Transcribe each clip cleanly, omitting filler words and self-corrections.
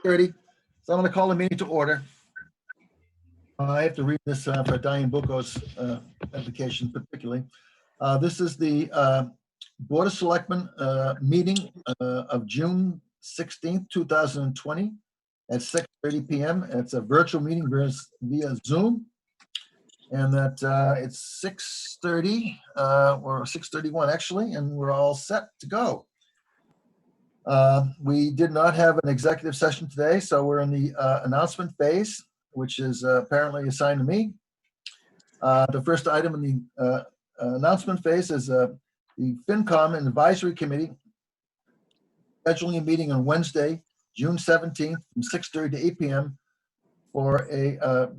6:30, so I'm going to call the meeting to order. I have to read this for Diane Bucco's application particularly. This is the Board of Selectmen meeting of June 16th, 2020 at 6:30 p.m. It's a virtual meeting via Zoom. And that it's 6:30 or 6:31 actually, and we're all set to go. We did not have an executive session today, so we're in the announcement phase, which is apparently assigned to me. The first item in the announcement phase is the FinCom and Advisory Committee scheduling a meeting on Wednesday, June 17th from 6:30 to 8 p.m. for a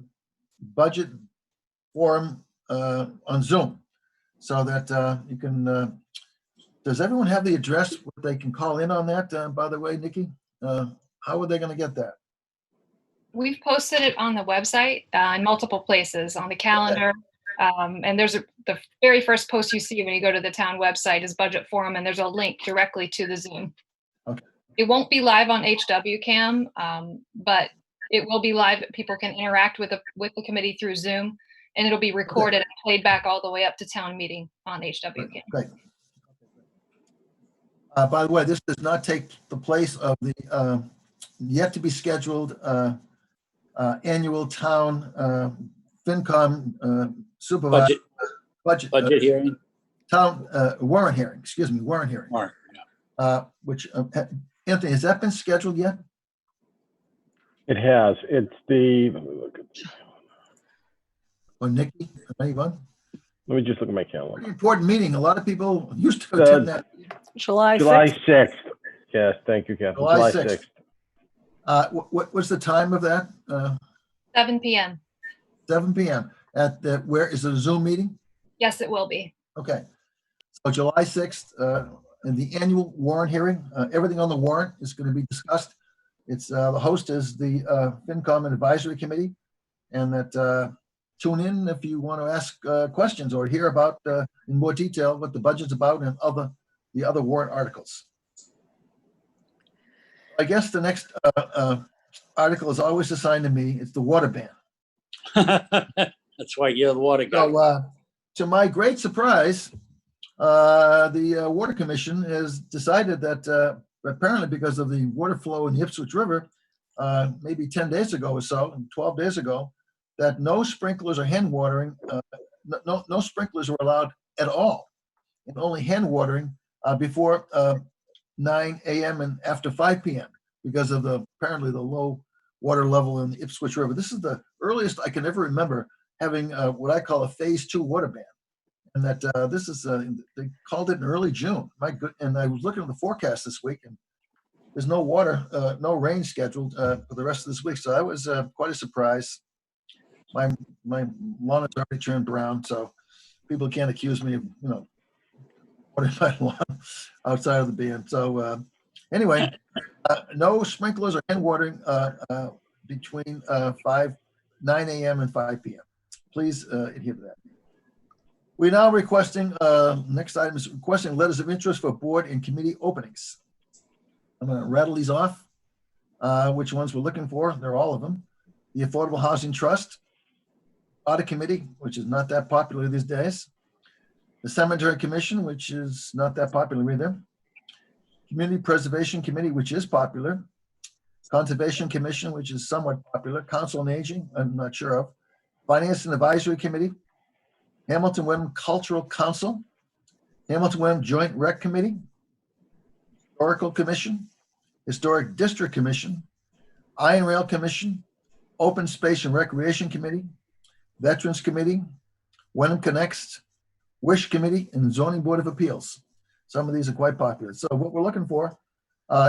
budget forum on Zoom, so that you can, does everyone have the address where they can call in on that, by the way, Nikki? How are they going to get that? We've posted it on the website in multiple places on the calendar. Okay. And there's the very first post you see when you go to the town website is budget forum, and there's a link directly to the Zoom. Okay. It won't be live on HWCam, but it will be live. People can interact with the committee through Zoom. And it'll be recorded and played back all the way up to town meeting on HWCam. Great. By the way, this does not take the place of the yet to be scheduled annual town FinCom supervisor budget hearing. Town warrant hearing. Excuse me, warrant hearing. Warrant, yeah. Which Anthony, has that been scheduled yet? It has. It's the. Let me look at. Or Nikki, anyone? Let me just look at my calendar. Pretty important meeting. A lot of people used to attend that. July 6th. Yes, thank you, Catherine. July 6th. What's the time of that? 7 p.m. 7 p.m. At the, where is it, a Zoom meeting? Yes, it will be. Okay. So July 6th, in the annual warrant hearing, everything on the warrant is going to be discussed. It's the host is the FinCom and Advisory Committee, and that tune in if you want to ask questions or hear about in more detail what the budget's about and the other warrant articles. I guess the next article is always assigned to me. It's the water ban. That's why you're the water guy. So, to my great surprise, the Water Commission has decided that apparently because of the water flow in the Ipswich River, maybe 10 days ago or so, 12 days ago, that no sprinklers or hand watering, no sprinklers were allowed at all, and only hand watering before 9 a.m. and after 5 p.m. because of apparently the low water level in the Ipswich River. This is the earliest I can ever remember having what I call a phase 2 water ban, and that this is they called it in early June. My good, and I was looking at the forecast this week, and there's no water, no rain scheduled for the rest of this week. So that was quite a surprise. My lawn has already turned brown, so people can't accuse me of, watering my lawn outside of the ban. So anyway, no sprinklers or hand watering between 9 a.m. and 5 p.m. Please adhere to that. We're now requesting, next item is requesting letters of interest for board and committee openings. I'm going to rattle these off, which ones we're looking for. They're all of them. The Affordable Housing Trust, Audit Committee, which is not that popular these days. The Cemetery Commission, which is not that popular either. Community Preservation Committee, which is popular. Conservation Commission, which is somewhat popular. Council on Aging, I'm not sure of. Finance and Advisory Committee. Hamilton Wenham Cultural Council. Hamilton Wenham Joint Rec Committee. Historical Commission. Historic District Commission. Iron Rail Commission. Open Space and Recreation Committee. Veterans Committee, Wenham Connects, Wish Committee, and Zoning Board of Appeals. Some of these are quite popular. So what we're looking for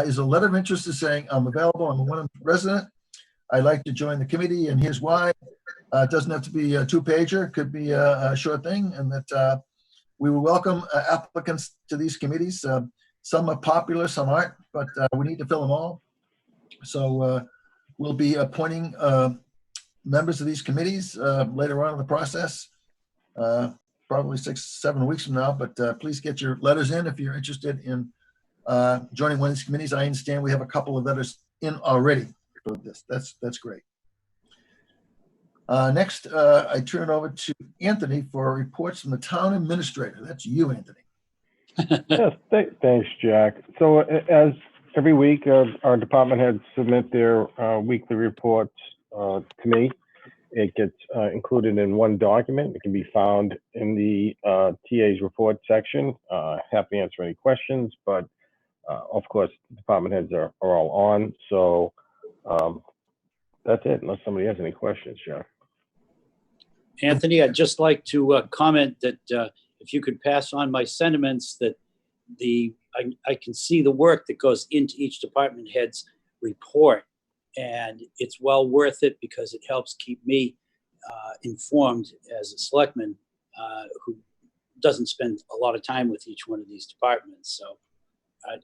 is a letter of interest is saying, I'm available, I'm a Wenham resident, I'd like to join the committee, and here's why. It doesn't have to be a 2-pager, it could be a short thing, and that we will welcome applicants to these committees. Some are popular, some aren't, but we need to fill them all. So we'll be appointing members of these committees later on in the process, probably 6-7 weeks from now, but please get your letters in if you're interested in joining one of these committees. I understand we have a couple of letters in already. for this. That's great. Next, I turn over to Anthony for reports from the town administrator. That's you, Anthony. Yes, thanks, Jack. So as every week, our department heads submit their weekly reports to me. It gets included in one document. It can be found in the TA's report section. Happy to answer any questions, but of course, department heads are all on. So that's it, unless somebody has any questions, Jack. Anthony, I'd just like to comment that if you could pass on my sentiments that I can see the work that goes into each department head's report, and it's well worth it because it helps keep me informed as a selectman who doesn't spend a lot of time with each one of these departments. So I'm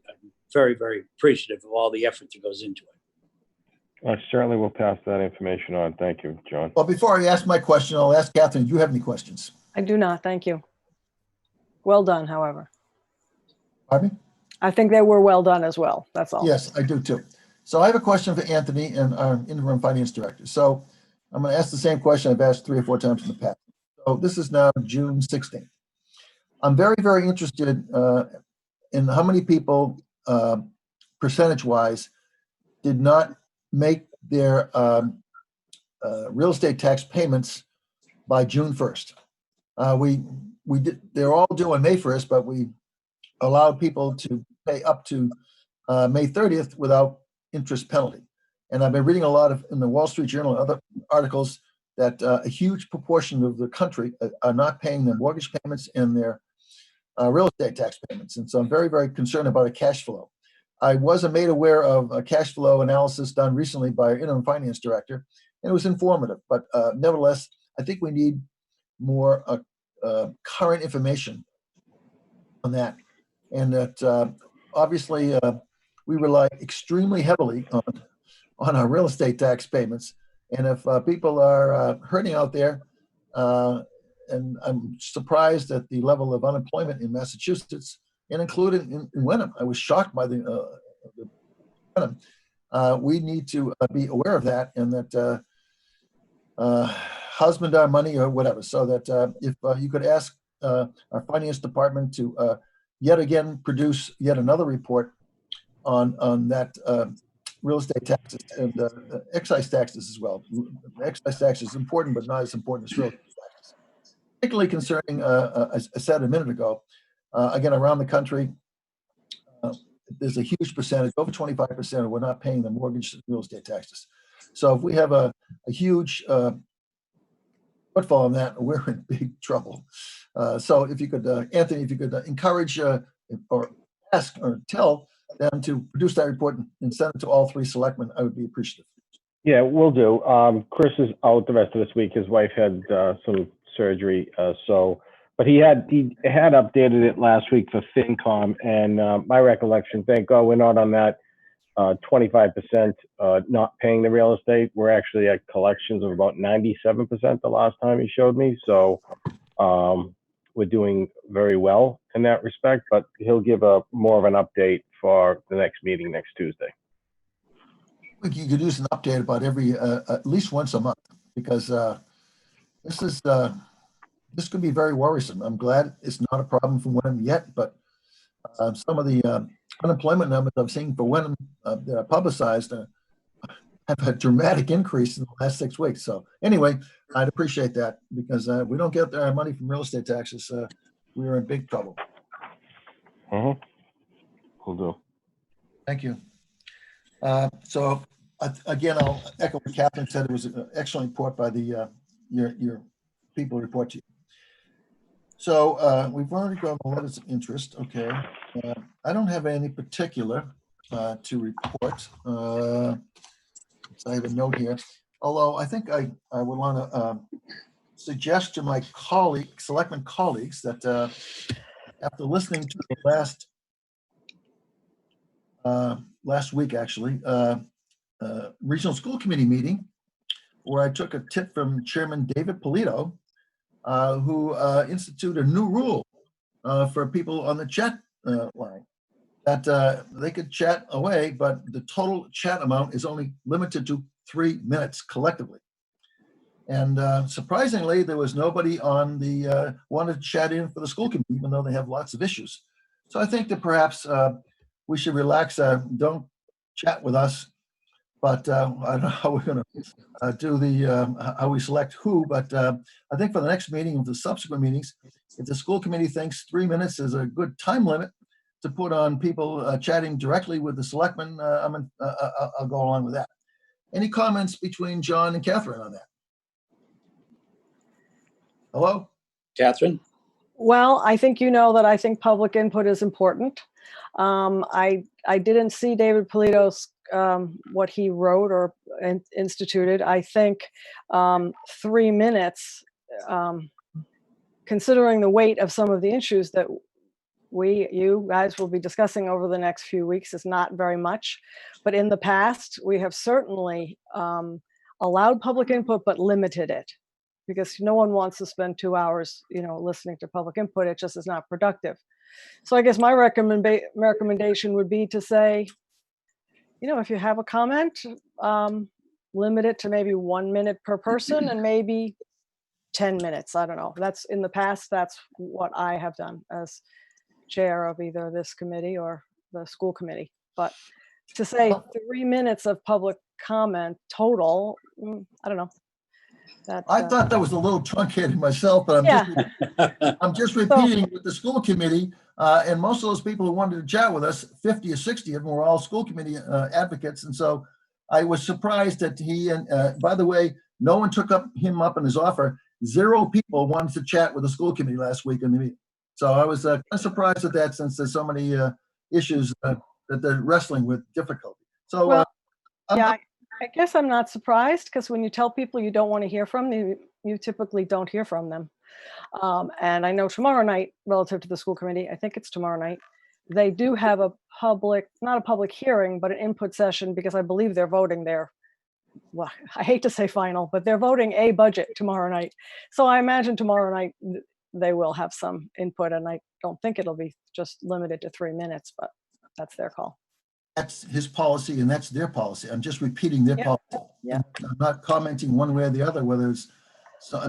very, very appreciative of all the effort that goes into it. I certainly will pass that information on. Thank you, John. Well, before I ask my question, I'll ask Catherine, do you have any questions? I do not, thank you. Well done, however. Pardon me? I think they were well done as well, that's all. Yes, I do too. So I have a question for Anthony and our interim finance director. So I'm going to ask the same question I've asked 3 or 4 times in the past. So this is now June 16th. I'm very, very interested in how many people, percentage-wise, did not make their real estate tax payments by June 1st. We did. They're all due on May 1st, but we allowed people to pay up to May 30th without interest penalty. And I've been reading a lot in the Wall Street Journal and other articles that a huge proportion of the country are not paying their mortgage payments and their real estate tax payments. And so I'm very, very concerned about a cash flow. I wasn't made aware of a cash flow analysis done recently by our interim finance director, and it was informative. But nevertheless, I think we need more current information on that. And that obviously we rely extremely heavily on our real estate tax payments. And if people are hurting out there, and I'm surprised at the level of unemployment in Massachusetts, and included in Wenham. I was shocked by the Wenham. We need to be aware of that, and that husband our money or whatever. So that if you could ask our finance department to yet again produce yet another report on that real estate taxes and excise taxes as well. Excise tax is important, but not as important as real estate taxes. Particularly concerning, as I said a minute ago, again, around the country, there's a huge percentage, over 25%, we're not paying the mortgage and real estate taxes. So if we have a huge shortfall on that, we're in big trouble. So if you could, Anthony, if you could encourage or ask or tell them to produce that report and send it to all 3 selectmen, I would be appreciative. Yeah, we'll do. Chris is out the rest of this week. His wife had some surgery, but he had updated it last week for FinCom, and my recollection, thank God we're not on that 25% not paying the real estate. We're actually at collections of about 97% the last time he showed me. So we're doing very well in that respect, but he'll give more of an update for the next meeting next Tuesday. I think you could use an update about every, at least once a month, because this could be very worrisome. I'm glad it's not a problem for Wenham yet, but some of the unemployment numbers I've seen for Wenham that are publicized have a dramatic increase in the last 6 weeks. So anyway, I'd appreciate that, because we don't get our money from real estate taxes. We're in big trouble. Will do. Thank you. So again, I'll echo what Catherine said. It was an excellent report by the your people who report to you. So we've already got the letters of interest. Okay. I don't have any particular to report. So I have a note here. Although I think I would want to suggest to my selectmen colleagues that after listening to the last week, actually, regional school committee meeting, where I took a tip from Chairman David Polito, who instituted a new rule for people on the chat line. that they could chat away, but the total chat amount is only limited to 3 minutes collectively. And surprisingly, there was nobody on the wanted to chat in for the school committee, even though they have lots of issues. So I think that perhaps we should relax. Don't chat with us, but I don't know how we're going to do the how we select who. But I think for the next meeting and the subsequent meetings, if the school committee thinks 3 minutes is a good time limit to put on people chatting directly with the selectmen, I'll go along with that. Any comments between John and Catherine on that? Hello? Catherine? Well, I think you know that I think public input is important. I didn't see David Polito's what he wrote or instituted. I think 3 minutes, considering the weight of some of the issues that you guys will be discussing over the next few weeks, is not very much. But in the past, we have certainly allowed public input, but limited it, because no one wants to spend 2 hours, listening to public input. It just is not productive. So I guess my recommendation would be to say, if you have a comment, limit it to maybe 1 minute per person and maybe 10 minutes. I don't know. That's in the past, that's what I have done as chair of either this committee or the school committee. But to say 3 minutes of public comment total, I don't know. I thought that was a little truncated myself, but I'm just repeating with the school committee, and most of those people who wanted to chat with us, 50 or 60 of them were all school committee advocates. And so I was surprised that he, and by the way, no one took him up on his offer. 0 people wanted to chat with the school committee last week in the meeting. So I was kind of surprised at that, since there's so many issues that they're wrestling with difficulty. So I guess I'm not surprised, because when you tell people you don't want to hear from them, you typically don't hear from them. And I know tomorrow night, relative to the school committee, I think it's tomorrow night, they do have a not a public hearing, but an input session, because I believe they're voting well, I hate to say final, but they're voting a budget tomorrow night. So I imagine tomorrow night they will have some input, and I don't think it'll be just limited to 3 minutes, but that's their call. that's his policy and that's their policy. I'm just repeating their policy. Yeah. I'm not commenting one way or the other, whether it's,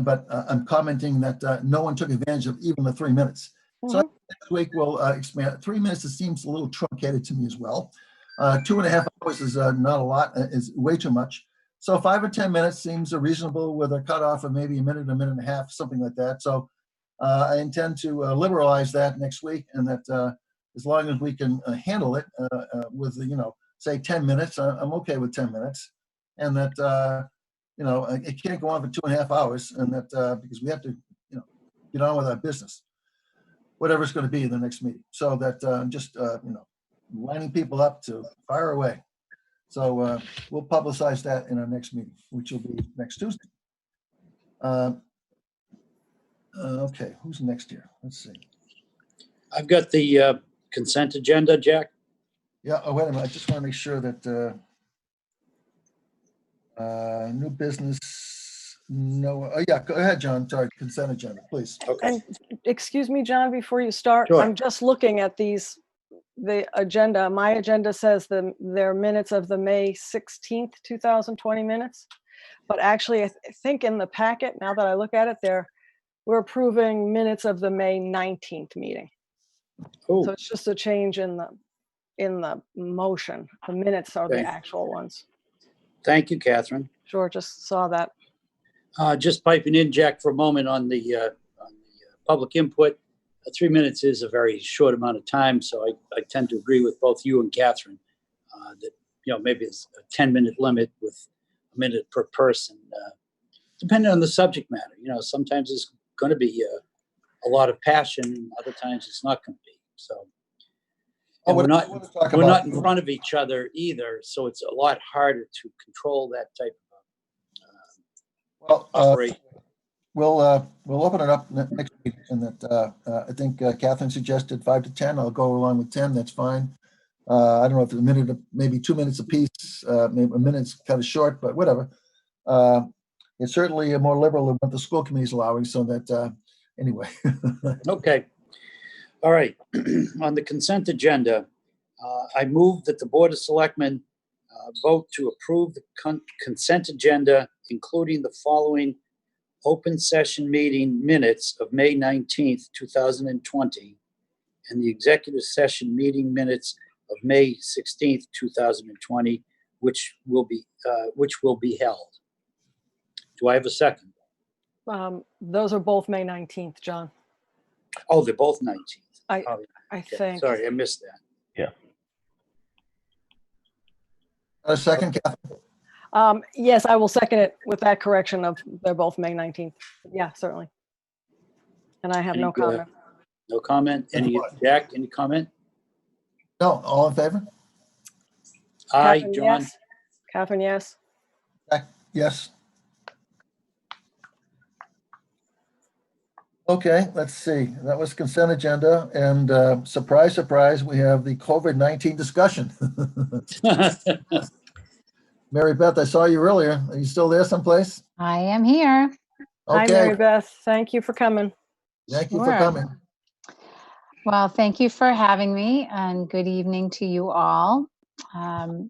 but I'm commenting that no one took advantage of even the 3 minutes. So next week we'll expand. 3 minutes, it seems a little truncated to me as well. 2.5 hours is not a lot, is way too much. So 5 or 10 minutes seems reasonable, with a cutoff of maybe a minute and a half, something like that. So I intend to liberalize that next week, and that as long as we can handle it with, say 10 minutes, I'm okay with 10 minutes. And that, it can't go on for 2.5 hours, and that because we have to, get on with our business, whatever it's going to be in the next meeting. So that just, lining people up to fire away. So we'll publicize that in our next meeting, which will be next Tuesday. Okay, who's next here? Let's see. I've got the consent agenda, Jack. Yeah, wait a minute. I just want to make sure that new business, no. Oh, yeah, go ahead, John. Sorry, consent agenda, please. Okay. And excuse me, John, before you start, Sure. I'm just looking at the agenda. My agenda says they're minutes of the May 16th, 2020 minutes. But actually, I think in the packet, now that I look at it, we're approving minutes of the May 19th meeting. Oh, So it's just a change in the motion. The minutes are the Okay. actual ones. thank you, Catherine. Sure, just saw that. Just piping in, Jack, for a moment on the public input. 3 minutes is a very short amount of time, so I tend to agree with both you and Catherine that maybe it's a 10-minute limit with a minute per person, depending on the subject matter. Sometimes it's going to be a lot of passion, and other times it's not going to be. So and we're not in front of each other either, so it's a lot harder to control that type of operation. We'll open it up next week, and that I think Catherine suggested 5 to 10. I'll go along with 10. That's fine. I don't know if it's a minute, maybe 2 minutes apiece. Maybe a minute's kind of short, but whatever. It's certainly more liberal than what the school committee is allowing. So that anyway. Okay. All right. On the consent agenda, I move that the Board of Selectmen vote to approve the consent agenda, including the following open session meeting minutes of May 19th, 2020, and the executive session meeting minutes of May 16th, 2020, which will be held. Do I have a second? Those are both May 19th, John. Oh, they're both 19th. I Oh, okay. think. Sorry, I missed that. A second, Catherine? Yes, I will second it with that correction of they're both May 19th. Yeah, certainly. And I have no comment. No comment? Jack, any comment? No, all in favor? Aye, Catherine, John? yes. Catherine, yes. Yes. Okay, let's see. That was consent agenda, and surprise, surprise, we have the COVID-19 discussion. Mary Beth, I saw you earlier. Are you still there someplace? I am here. Hi, Mary Okay, Beth. Thank you for coming. thank you for Sure. coming. Well, thank you for having me, and good evening to you all. I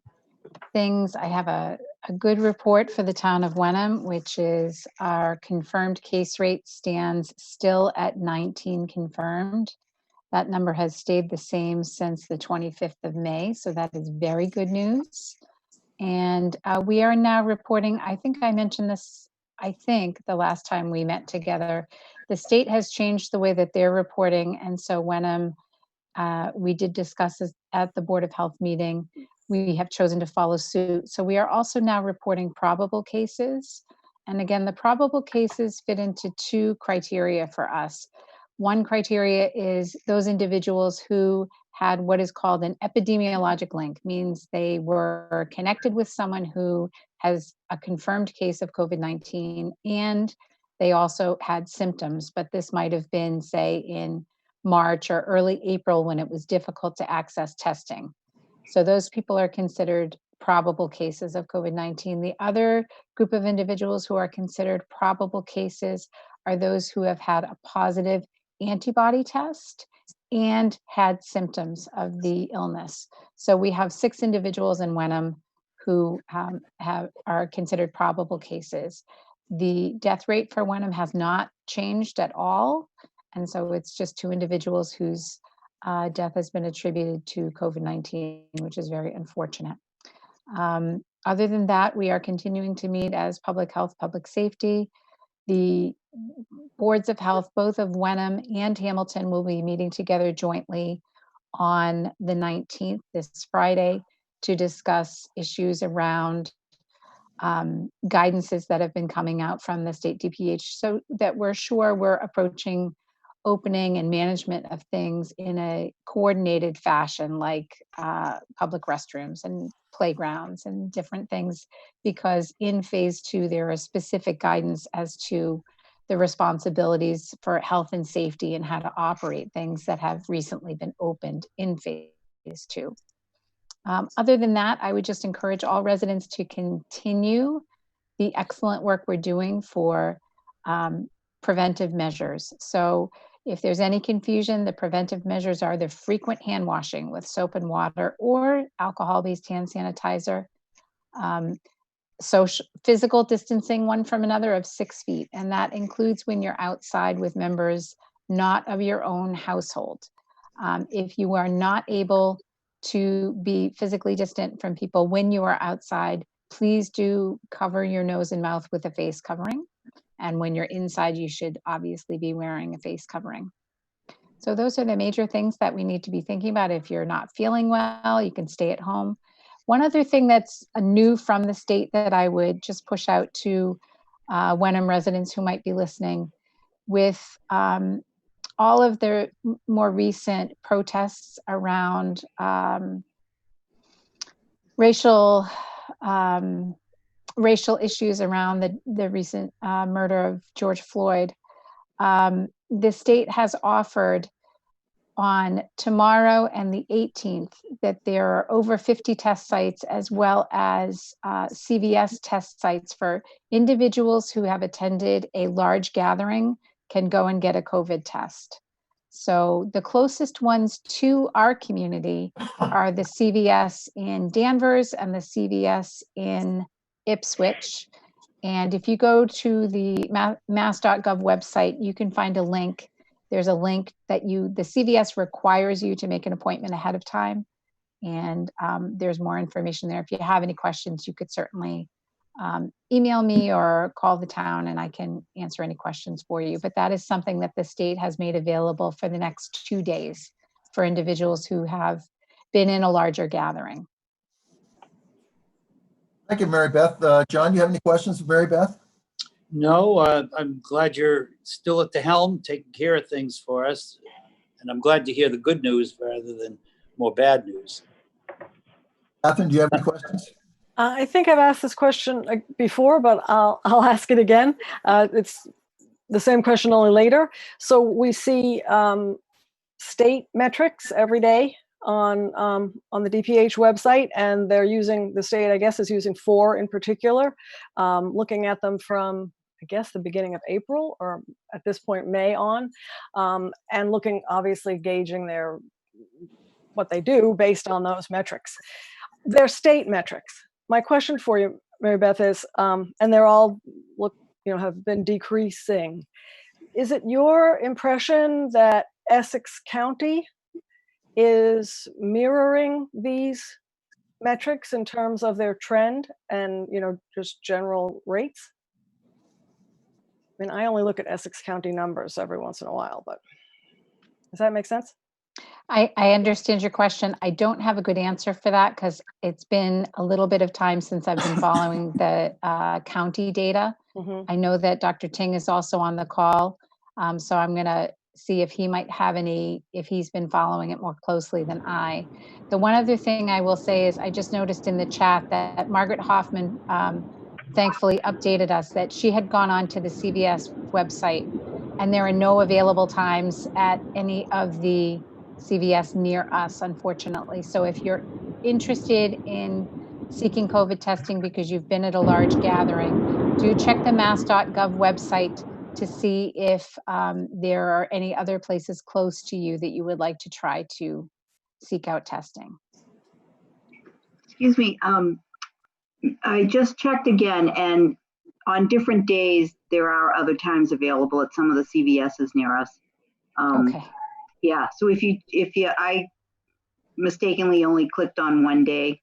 have a good report for the town of Wenham, which is our confirmed case rate stands still at 19 confirmed. That number has stayed the same since the 25th of May, so that is very good news. And we are now reporting, I think I mentioned this, the last time we met together, the state has changed the way that they're reporting. And so Wenham, we did discuss this at the Board of Health meeting. We have chosen to follow suit. So we are also now reporting probable cases. And again, the probable cases fit into two criteria for us. One criteria is those individuals who had what is called an epidemiologic link, means they were connected with someone who has a confirmed case of COVID-19, and they also had symptoms, but this might have been, say, in March or early April when it was difficult to access testing. So those people are considered probable cases of COVID-19. The other group of individuals who are considered probable cases are those who have had a positive antibody test and had symptoms of the illness. So we have 6 individuals in Wenham who are considered probable cases. The death rate for Wenham has not changed at all. And so it's just 2 individuals whose death has been attributed to COVID-19, which is very unfortunate. Other than that, we are continuing to meet as public health, public safety. The boards of health, both of Wenham and Hamilton, will be meeting together jointly on the 19th, this Friday, to discuss issues around guidances that have been coming out from the state DPH, so that we're sure we're approaching opening and management of things in a coordinated fashion, like public restrooms and playgrounds and different things, because in phase 2, there is specific guidance as to the responsibilities for health and safety and how to operate things that have recently been opened in phase 2. Other than that, I would just encourage all residents to continue the excellent work we're doing for preventive measures. So if there's any confusion, the preventive measures are the frequent hand washing with soap and water or alcohol-based hand sanitizer, social physical distancing one from another of 6 feet, and that includes when you're outside with members not of your own household. If you are not able to be physically distant from people when you are outside, please do cover your nose and mouth with a face covering. And when you're inside, you should obviously be wearing a face covering. So those are the major things that we need to be thinking about. If you're not feeling well, you can stay at home. One other thing that's new from the state that I would just push out to Wenham residents who might be listening, with all of the more recent protests around racial issues around the recent murder of George Floyd, the state has offered on tomorrow and the 18th that there are over 50 test sites, as well as CVS test sites for individuals who have attended a large gathering can go and get a COVID test. So the closest ones to our community are the CVS in Danvers and the CVS in Ipswich. And if you go to the mass.gov website, you can find a link. There's a link that the CVS requires you to make an appointment ahead of time. And there's more information there. If you have any questions, you could certainly email me or call the town and I can answer any questions for you. But that is something that the state has made available for the next 2 days for individuals who have been in a larger gathering. Thank you, Mary Beth. John, do you have any questions for Mary Beth? No, I'm glad you're still at the helm, taking care of things for us. And I'm glad to hear the good news rather than more bad news. Catherine, do you have any questions? I think I've asked this question before, but I'll ask it again. It's the same question, only later. So we see state metrics every day on the DPH website, and they're using, the state, I guess, is using 4 in particular, looking at them from, I guess, the beginning of April, or at this point, May on, and looking, obviously, gauging what they do based on those metrics. They're state metrics. My question for you, Mary Beth, is, and they're all have been decreasing. Is it your impression that Essex County is mirroring these metrics in terms of their trend and just general rates? I mean, I only look at Essex County numbers every once in a while, but does that make sense? I understand your question. I don't have a good answer for that because it's been a little bit of time since I've been following the county data. Mm-hmm. I know that Dr. Ting is also on the call, so I'm going to see if he might have if he's been following it more closely than I. The one other thing I will say is I just noticed in the chat that Margaret Hoffman thankfully updated us that she had gone on to the CVS website and there are no available times at any of the CVS near us, unfortunately. So if you're interested in seeking COVID testing because you've been at a large gathering, do check the mass.gov website to see if there are any other places close to you that you would like to try to seek out testing. Excuse me, I just checked again, and on different days, there are other times available at some of the CVS's near us. Okay. Yeah, so I mistakenly only clicked on one day,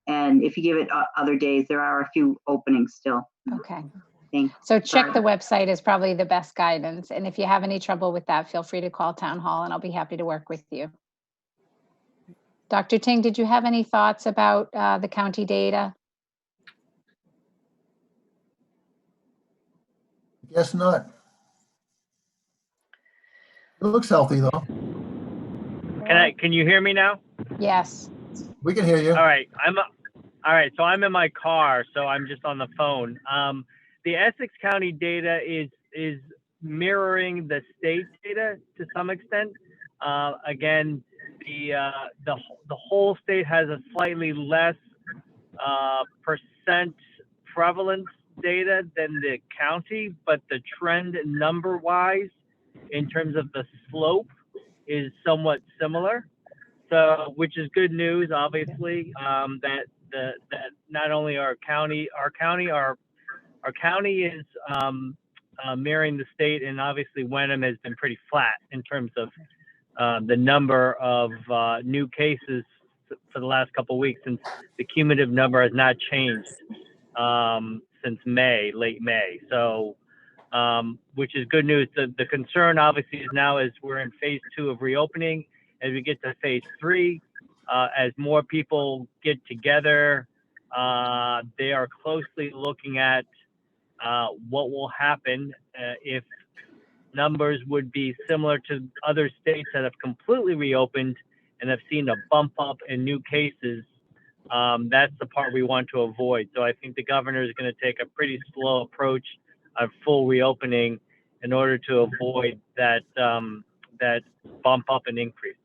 and if you give it other days, there are a few openings still. Okay. Thanks. So check the website is probably the best guidance. And if you have any trouble with that, feel free to call Town Hall and I'll be happy to work with you. Dr. Ting, did you have any thoughts about the county data? Guess not. It looks healthy though. Can you hear me now? Yes. We can hear you. All right. So I'm in my car, so I'm just on the phone. The Essex County data is mirroring the state data to some extent. Again, the whole state has a slightly less percent prevalence data than the county, but the trend number-wise, in terms of the slope, is somewhat similar. So, which is good news, obviously, that not only our county is mirroring the state, and obviously Wenham has been pretty flat in terms of the number of new cases for the last couple of weeks, since the cumulative number has not changed since late May. So, which is good news. The concern obviously is now as we're in phase 2 of reopening, as we get to phase 3, as more people get together, they are closely looking at what will happen if numbers would be similar to other states that have completely reopened and have seen a bump up in new cases. That's the part we want to avoid. So I think the governor is going to take a pretty slow approach of full reopening in order to avoid that bump up and increase.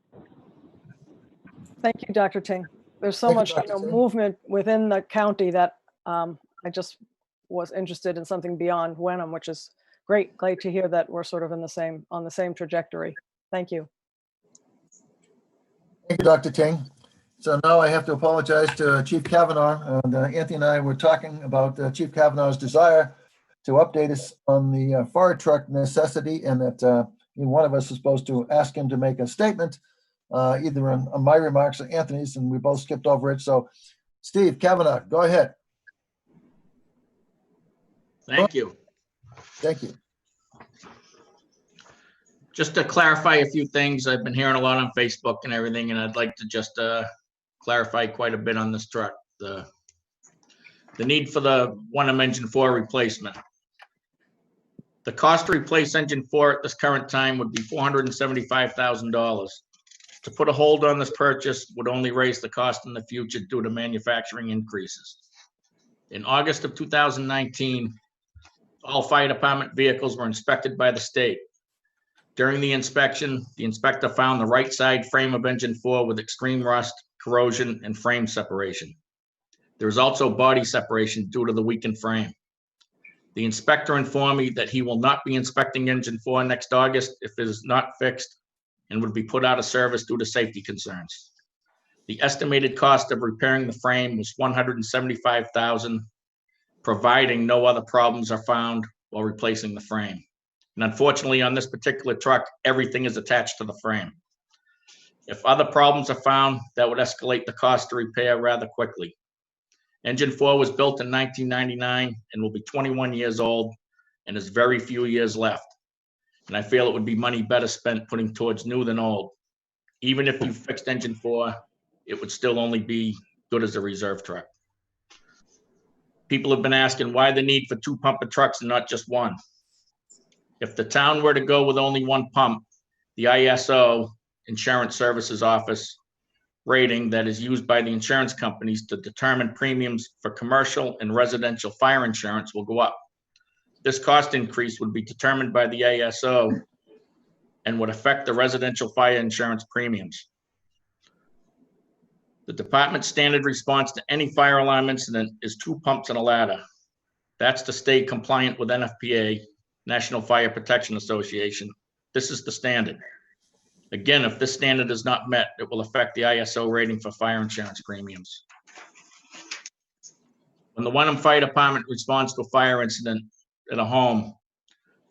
Thank you, Dr. Ting. There's so Thank you, much Dr. Ting. movement within the county that I just was interested in something beyond Wenham, which is great. Glad to hear that we're sort of on the same trajectory. Thank you. Thank you, Dr. Ting. So now I have to apologize to Chief Kavanaugh. And Anthony and I were talking about Chief Kavanaugh's desire to update us on the fire truck necessity, and that one of us is supposed to ask him to make a statement, either on my remarks or Anthony's, and we both skipped over it. So Steve Kavanaugh, go ahead. Thank you. Thank you. Just to clarify a few things, I've been hearing a lot on Facebook and everything, and I'd like to just clarify quite a bit on this truck. The need for the Wenham engine 4 replacement. The cost to replace engine 4 at this current time would be $475,000. To put a hold on this purchase would only raise the cost in the future due to manufacturing increases. In August of 2019, all fire department vehicles were inspected by the state. During the inspection, the inspector found the right side frame of engine 4 with extreme rust, corrosion, and frame separation. There is also body separation due to the weakened frame. The inspector informed me that he will not be inspecting engine 4 next August if it is not fixed and would be put out of service due to safety concerns. The estimated cost of repairing the frame was $175,000, providing no other problems are found while replacing the frame. And unfortunately, on this particular truck, everything is attached to the frame. If other problems are found, that would escalate the cost to repair rather quickly. Engine 4 was built in 1999 and will be 21 years old and has very few years left. And I feel it would be money better spent putting towards new than old. Even if you fixed engine 4, it would still only be good as a reserve truck. People have been asking why the need for 2 pumper trucks and not just one. If the town were to go with only 1 pump, the ISO, Insurance Services Office, rating that is used by the insurance companies to determine premiums for commercial and residential fire insurance will go up. This cost increase would be determined by the ISO and would affect the residential fire insurance premiums. The department's standard response to any fire alarm incident is 2 pumps and a ladder. That's to stay compliant with NFPA, National Fire Protection Association. This is the standard. Again, if this standard is not met, it will affect the ISO rating for fire insurance premiums. When the Wenham Fire Department responds to a fire incident at a home,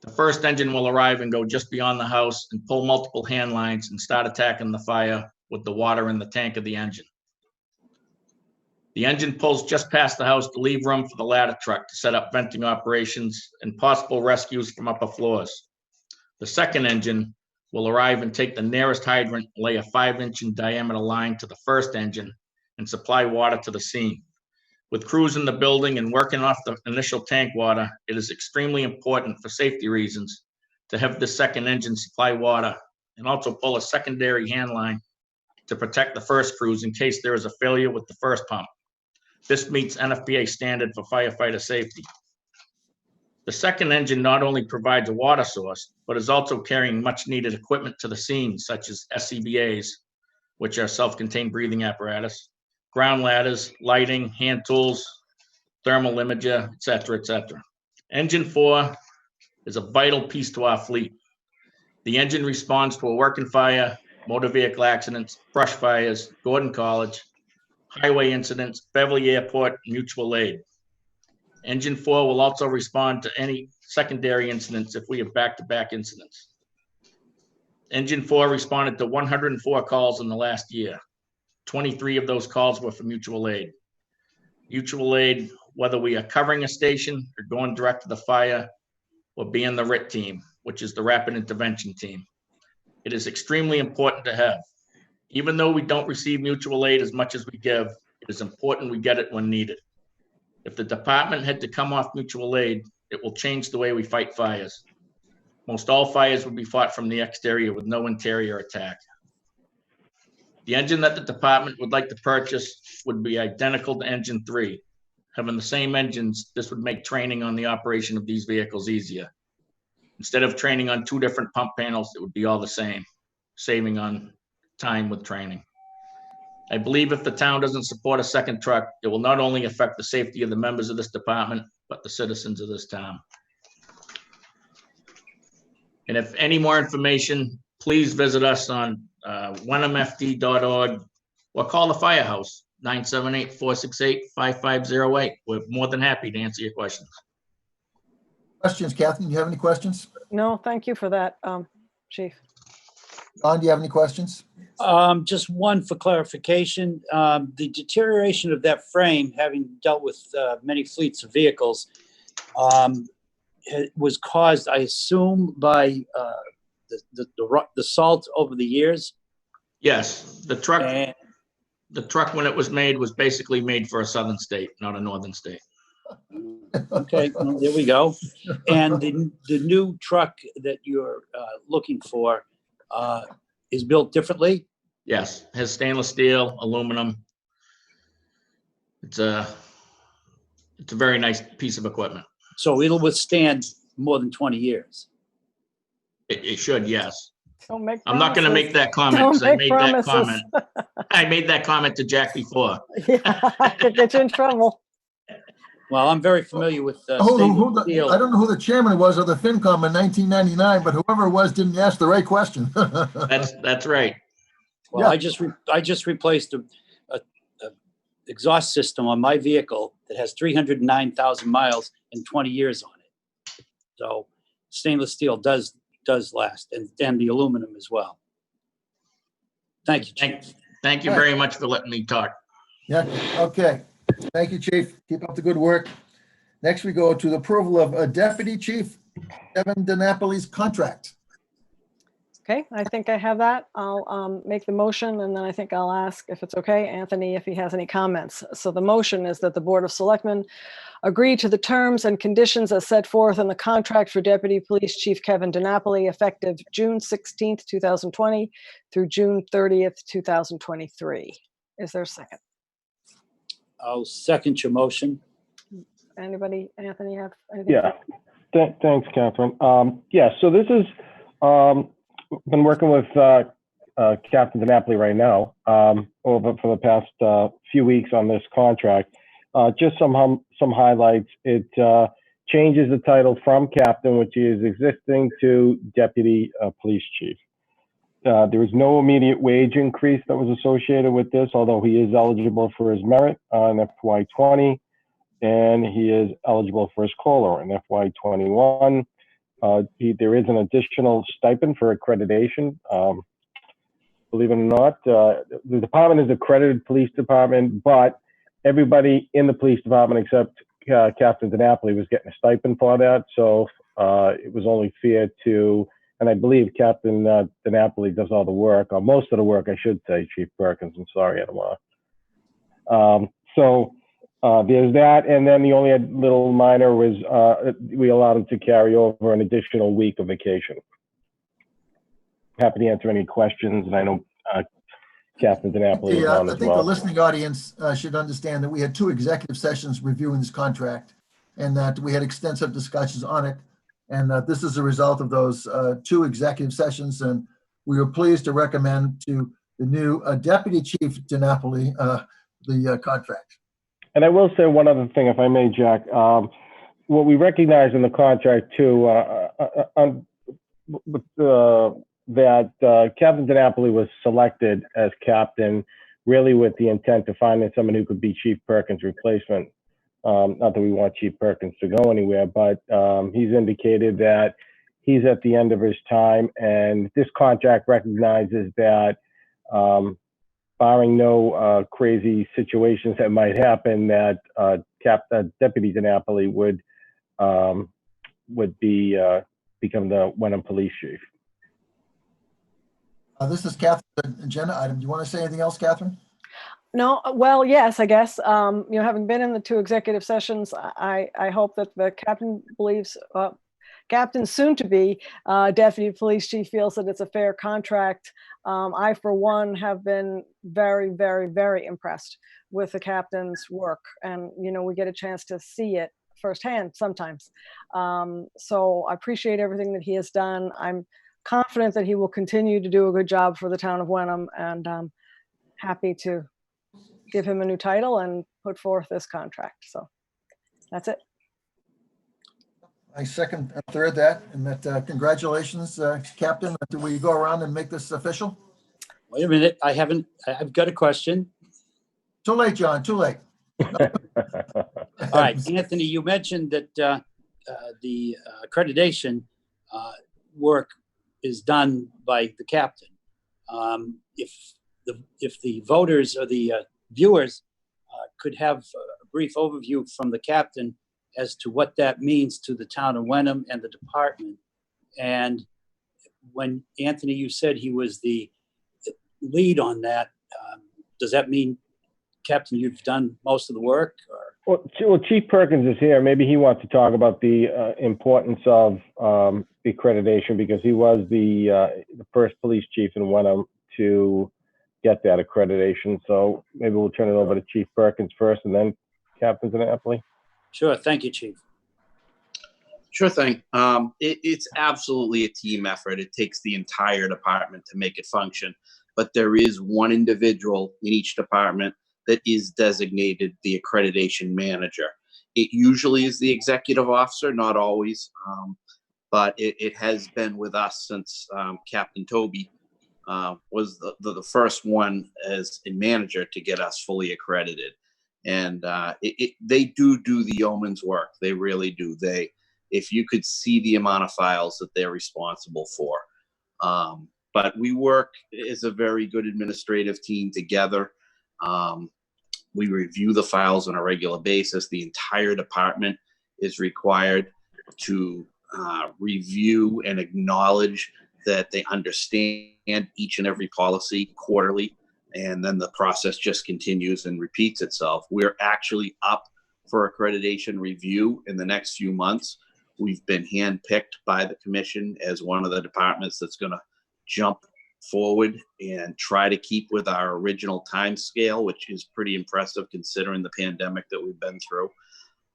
the first engine will arrive and go just beyond the house and pull multiple hand lines and start attacking the fire with the water in the tank of the engine. The engine pulls just past the house to leave room for the ladder truck to set up venting operations and possible rescues from upper floors. The second engine will arrive and take the nearest hydrant, lay a 5-inch in diameter line to the first engine, and supply water to the scene. With crews in the building and working off the initial tank water, it is extremely important for safety reasons to have the second engine supply water and also pull a secondary hand line to protect the first crews in case there is a failure with the first pump. This meets NFPA standard for firefighter safety. The second engine not only provides a water source, but is also carrying much needed equipment to the scene, such as SCBAs, which are self-contained breathing apparatus, ground ladders, lighting, hand tools, thermal imager, et cetera, et cetera. Engine 4 is a vital piece to our fleet. The engine responds to a working fire, motor vehicle accidents, brush fires, Gordon College, highway incidents, Beverly Airport, mutual aid. Engine 4 will also respond to any secondary incidents if we have back-to-back incidents. Engine 4 responded to 104 calls in the last year. 23 of those calls were for mutual aid. Mutual aid, whether we are covering a station or going direct to the fire or being the RIT team, which is the Rapid Intervention Team. It is extremely important to have. Even though we don't receive mutual aid as much as we give, it is important we get it when needed. If the department had to come off mutual aid, it will change the way we fight fires. Most all fires would be fought from the exterior with no interior attack. The engine that the department would like to purchase would be identical to engine 3. Having the same engines, this would make training on the operation of these vehicles easier. Instead of training on 2 different pump panels, it would be all the same, saving on time with training. I believe if the town doesn't support a second truck, it will not only affect the safety of the members of this department, but the citizens of this town. And if any more information, please visit us on wenhamfd.org or call the firehouse, 978-468-5508. We're more than happy to answer your questions. Questions, Catherine? Do you have any questions? No, thank you for that, Chief. Don, do you have any questions? Just one for clarification. The deterioration of that frame, having dealt with many fleets of vehicles, was caused, I assume, by the salt over the years. Yes, the truck, And when it was made was basically made for a southern state, not a northern state. okay, well, there we go. And the new truck that you're looking for is built differently. Yes, has stainless steel, aluminum. It's a very nice piece of equipment. So it'll withstand more than 20 years. It should, yes. Don't make I'm not going to promises. make that comment Don't because I make made promises. that comment. I made that comment to Jack before. Yeah, I could get you in trouble. Well, I'm very familiar with I stainless don't steel. know who the chairman was of the FinCom in 1999, but whoever it was didn't ask the right question. That's right. Well, Yeah. I just replaced a exhaust system on my vehicle that has 309,000 miles and 20 years on it. So stainless steel does last, and the aluminum as well. Thank you, Chief. Thank you very much for letting me talk. Yeah, okay. Thank you, Chief. Keep up the good work. Next, we go to the approval of Deputy Chief Kevin Dinapoli's contract. Okay, I think I have that. I'll make the motion, and then I think I'll ask if it's okay, Anthony, if he has any comments. So the motion is that the Board of Selectmen agree to the terms and conditions as set forth in the contract for Deputy Police Chief Kevin Dinapoli effective June 16th, 2020 through June 30th, 2023. Is there a second? I'll second your motion. Anybody, Anthony, have anything? Yeah, thanks, Catherine. Yeah, so this is, been working with Captain Dinapoli right now over for the past few weeks on this contract. Just some highlights. It changes the title from captain, which is existing, to deputy police chief. There was no immediate wage increase that was associated with this, although he is eligible for his merit in FY20, and he is eligible for his COLA in FY21. There is an additional stipend for accreditation. Believe it or not, the department is an accredited police department, but everybody in the police department except Captain Dinapoli was getting a stipend for that. So it was only fair to, and I believe Captain Dinapoli does all the work, or most of the work, I should say, Chief Perkins. I'm sorry, Edamar. There's that, and then the only little minor was we allowed him to carry over an additional week of vacation. Happy to answer any questions, and I know Captain Dinapoli is on I as think the well. listening audience should understand that we had 2 executive sessions reviewing this contract, and that we had extensive discussions on it. And this is a result of those 2 executive sessions, and we were pleased to recommend to the new Deputy Chief Dinapoli the contract. And I will say one other thing, if I may, Jack. What we recognize in the contract too, that Captain Dinapoli was selected as captain really with the intent of finding someone who could be Chief Perkins' replacement. Not that we want Chief Perkins to go anywhere, but he's indicated that he's at the end of his time, and this contract recognizes that barring no crazy situations that might happen, that Deputy Dinapoli would become the Wenham Police Chief. This is Catherine, agenda item. Do you want to say anything else, Catherine? No, well, yes, I guess, having been in the 2 executive sessions, I hope that the captain believes, Captain soon to be Deputy Police Chief feels that it's a fair contract. I, for one, have been very, very, very impressed with the captain's work. And, we get a chance to see it firsthand sometimes. So I appreciate everything that he has done. I'm confident that he will continue to do a good job for the town of Wenham, and I'm happy to give him a new title and put forth this contract. So that's it. I second and third that, and that congratulations, Captain. Do we go around and make this official? Wait a minute, I've got a question. Too late, John, too late. All right, Anthony, you mentioned that the accreditation work is done by the captain. If the voters or the viewers could have a brief overview from the captain as to what that means to the town of Wenham and the department. And when Anthony, you said he was the lead on that, does that mean, Captain, you've done most of the work? Or? Well, Chief Perkins is here. Maybe he wants to talk about the importance of the accreditation, because he was the first police chief in Wenham to get that accreditation. So maybe we'll turn it over to Chief Perkins first, and then Captain Dinapoli. Sure, thank you, Chief. Sure thing. It's absolutely a team effort. It takes the entire department to make it function, but there is one individual in each department that is designated the accreditation manager. It usually is the executive officer, not always, but it has been with us since Captain Toby was the first one as a manager to get us fully accredited. And they do the yeoman's work. They really do. If you could see the amount of files that they're responsible for. But we work as a very good administrative team together. We review the files on a regular basis. The entire department is required to review and acknowledge that they understand each and every policy quarterly. And then the process just continues and repeats itself. We're actually up for accreditation review in the next few months. We've been handpicked by the commission as one of the departments that's going to jump forward and try to keep with our original time scale, which is pretty impressive considering the pandemic that we've been through.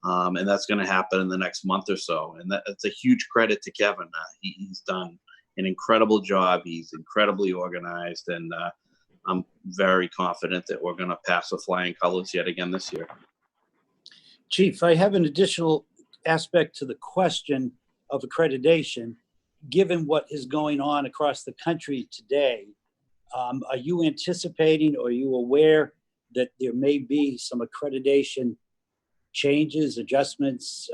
And that's going to happen in the next month or so. And that's a huge credit to Kevin. He's done an incredible job. He's incredibly organized, and I'm very confident that we're going to pass with flying colors yet again this year. Chief, I have an additional aspect to the question of accreditation. Given what is going on across the country today, are you anticipating, or are you aware that there may be some accreditation changes, adjustments,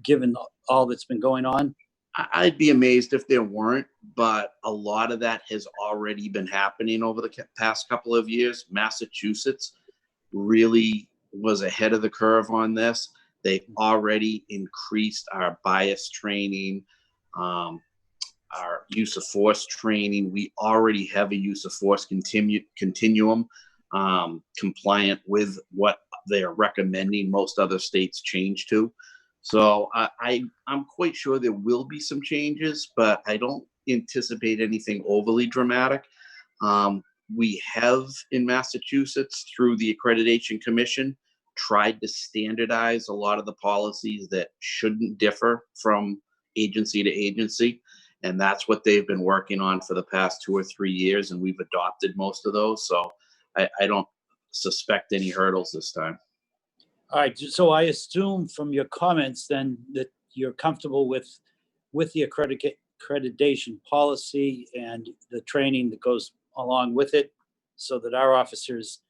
given all that's been going on? I'd be amazed if there weren't, but a lot of that has already been happening over the past couple of years. Massachusetts really was ahead of the curve on this. They already increased our bias training, our use of force training. We already have a use of force continuum compliant with what they are recommending most other states change to. So I'm quite sure there will be some changes, but I don't anticipate anything overly dramatic. We have in Massachusetts, through the Accreditation Commission, tried to standardize a lot of the policies that shouldn't differ from agency to agency. And that's what they've been working on for the past 2 or 3 years. And we've adopted most of those. So I don't suspect any hurdles this time. All right, so I assume from your comments then that you're comfortable with the accreditation policy and the training that goes along with it, so that our officers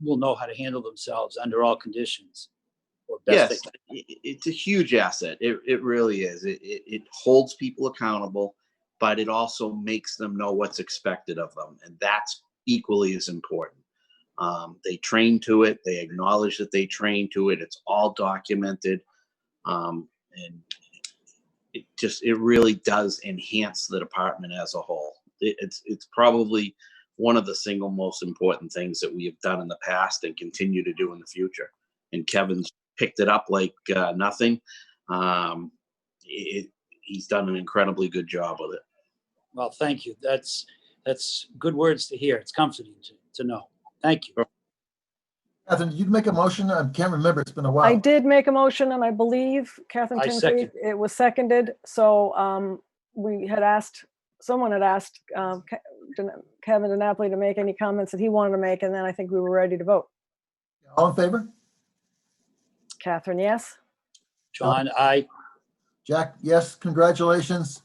will know how to handle themselves under all conditions. Or best Yes, it's a huge asset. It really is. It holds people accountable, but it also makes them know what's expected of them. And that's equally as important. They train to it. They acknowledge that they train to it. It's all documented. And it really does enhance the department as a whole. It's probably one of the single most important things that we have done in the past and continue to do in the future. And Kevin's picked it up like nothing. He's done an incredibly good job with it. Well, thank you. That's good words to hear. It's comforting to know. Thank you. Catherine, did you make a motion? I can't remember. It's been a while. I did make a motion, and I believe Catherine I Pingree, second. it was seconded. So someone had asked Kevin Dinapoli to make any comments that he wanted to make, and then I think we were ready to vote. All in favor? Catherine, yes. John, I. Jack, yes, congratulations.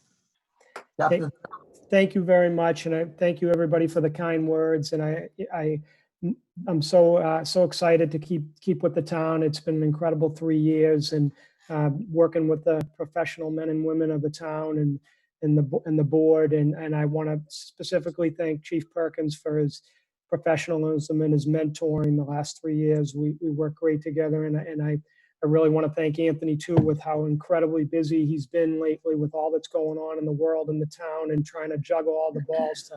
Captain, Thank you very much, and I thank you everybody for the kind words. And I'm so excited to keep with the town. It's been an incredible 3 years, and working with the professional men and women of the town and the board. And I want to specifically thank Chief Perkins for his professionalism and his mentoring the last 3 years. We work great together, and I really want to thank Anthony too, with how incredibly busy he's been lately with all that's going on in the world and the town, and trying to juggle all the balls to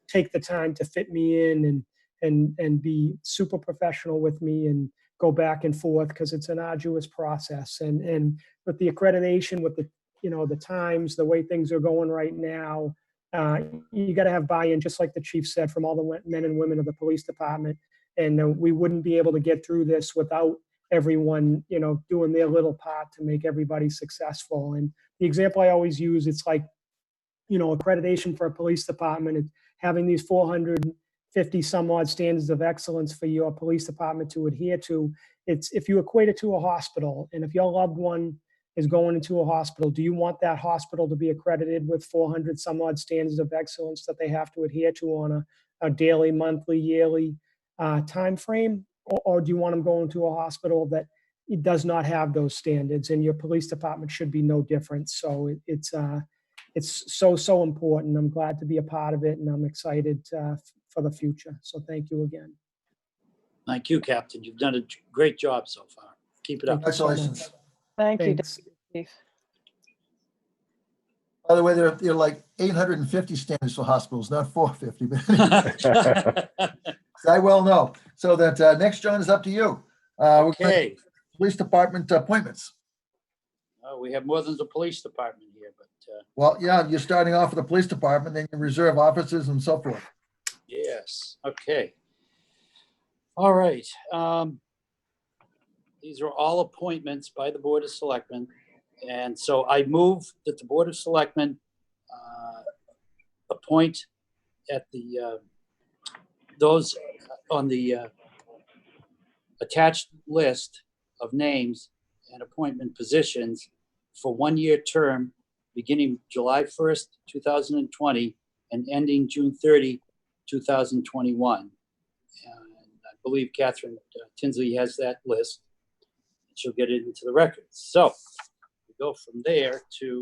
take the time to fit me in and be super professional with me and go back and forth, because it's an arduous process. And with the accreditation, with the times, the way things are going right now, you got to have buy-in, just like the chief said, from all the men and women of the police department. And we wouldn't be able to get through this without everyone, doing their little part to make everybody successful. And the example I always use, it's like, accreditation for a police department, and having these 450 some odd standards of excellence for your police department to adhere to. It's, if you equate it to a hospital, and if your loved one is going into a hospital, do you want that hospital to be accredited with 400 some odd standards of excellence that they have to adhere to on a daily, monthly, yearly time frame? Or do you want them going to a hospital that it does not have those standards? And your police department should be no different. So it's so important. I'm glad to be a part of it, and I'm excited for the future. So thank you again. Thank you, Captain. You've done a great job so far. Keep it up. congratulations. Thank you, Thanks. Chief. By the way, there are like 850 standards for hospitals, not 450. But I well know. So that next, John, is up to you. Okay. Police department appointments. We have more than the police department here, but Well, yeah, you're starting off with the police department, then your reserve officers and so forth. yes. Okay. All right. These are all appointments by the Board of Selectmen. And so I move that the Board of Selectmen appoint at the those on the attached list of names and appointment positions for 1-year term beginning July 1st, 2020 and ending June 30, 2021. And I believe Catherine Tinsley has that list. She'll get it into the records. So we go from there to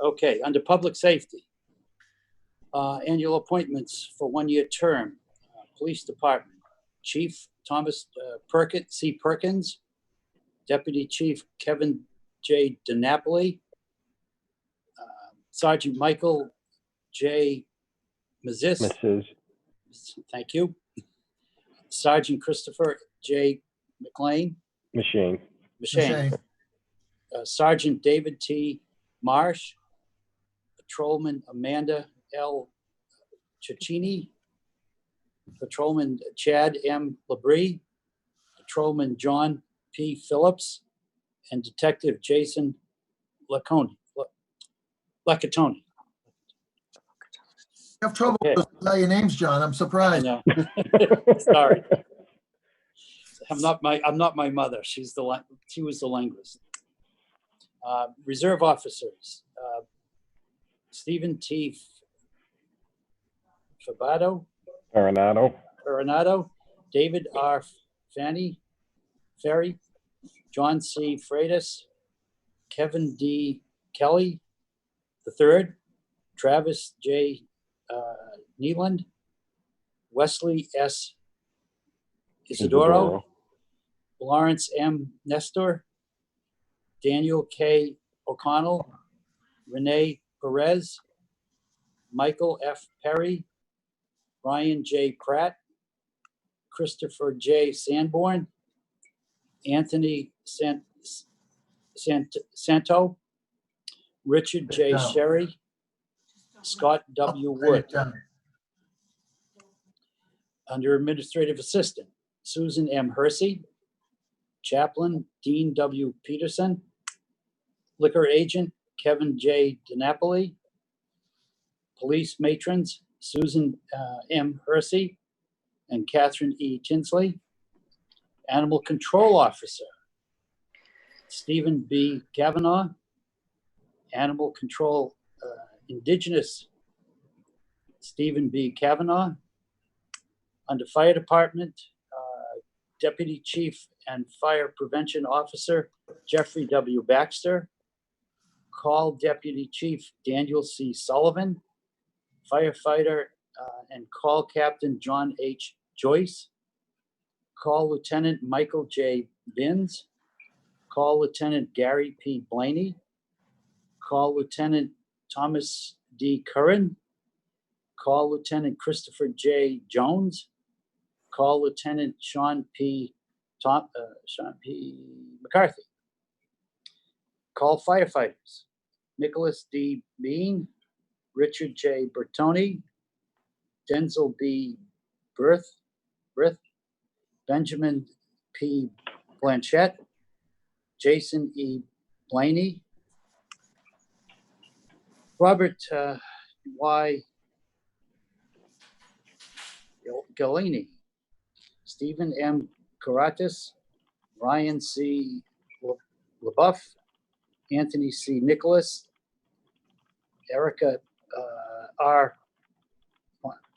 okay, under public safety. Annual appointments for 1-year term. Police Department, Chief Thomas C. Perkins, Deputy Chief Kevin J. Dinapoli, Sergeant Michael J. Mazis. Mrs. Thank you. Sergeant Christopher J. McLean. Machine. Machine. Sergeant David T. Marsh, Patrolman Amanda L. Cicchini, Patrolman Chad M. Labrie, Patrolman John P. Phillips, and Detective Jason Lacatoni. You have trouble Okay. with your names, John. I'm I surprised. know. Sorry. I'm not my mother. She was the linguist. Reserve officers. Stephen T. Farinado, David R. Ferry, John C. Freitas, Kevin D. Kelly III, Travis J. Neeland, Wesley S. Isidoro, Lawrence M. Nestor, Daniel K. O'Connell, Renee Perez, Michael F. Perry, Brian J. Pratt, Christopher J. Sanborn, Anthony Santo, Richard J. down. Sherry, Scott W. Write Wood. it down. Under Administrative Assistant, Susan M. Hersey, Chaplain Dean W. Peterson, Liquor Agent Kevin J. Dinapoli, Police Matrons Susan M. Hersey and Catherine E. Tinsley, Animal Control Officer Stephen B. Kavanaugh, Animal Control Indigenous, Stephen B. Kavanaugh. Under Fire Department, Deputy Chief and Fire Prevention Officer, Jeffrey W. Baxter. Call Deputy Chief, Daniel C. Sullivan. Firefighter and Call Captain, John H. Joyce. Call Lieutenant Michael J. Binns. Call Lieutenant Gary P. Blaney. Call Lieutenant Thomas D. Curran. Call Lieutenant Christopher J. Jones. Call Lieutenant Sean P. McCarthy. Call firefighters: Nicholas D. Bean, Richard J. Bertoni, Denzel B. Brith, Benjamin P. Blanchett, Jason E. Blaney, Robert Y. Galini, Stephen M. Karatis, Ryan C. LaBeouf, Anthony C. Nicholas, Erica R.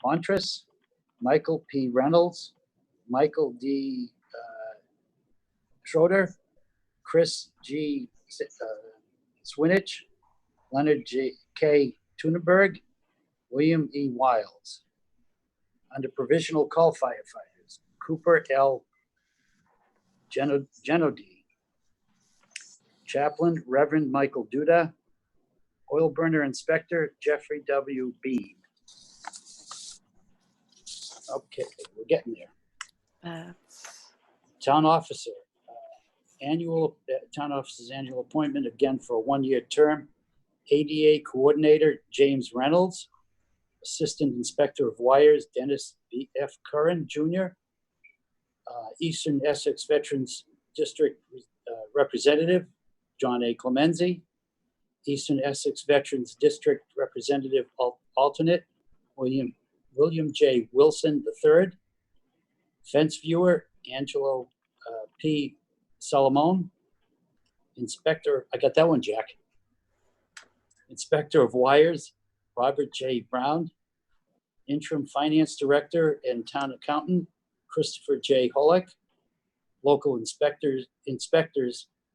Montres, Michael P. Reynolds, Michael D. Schroeder, Chris G. Swinich, Leonard J. K. Tuneberg, William E. Wiles. Under provisional call firefighters, Cooper L. Genodi, Chaplain Reverend Michael Duda, Oil Burner Inspector Jeffrey W. Bean. Okay, we're getting there. Town Officer, Town Officer's annual appointment, again for a one-year term. ADA Coordinator James Reynolds, Assistant Inspector of Wires Dennis B. F. Curran Jr., Eastern Essex Veterans District Representative John A. Clemenzi, Eastern Essex Veterans District Representative Alternate William J. Wilson III, Fence Viewer Angelo P. Solomon, Inspector, I got that one, Jack. Inspector of Wires Robert J. Brown, Interim Finance Director and Town Accountant Christopher J. Holick, Local Inspectors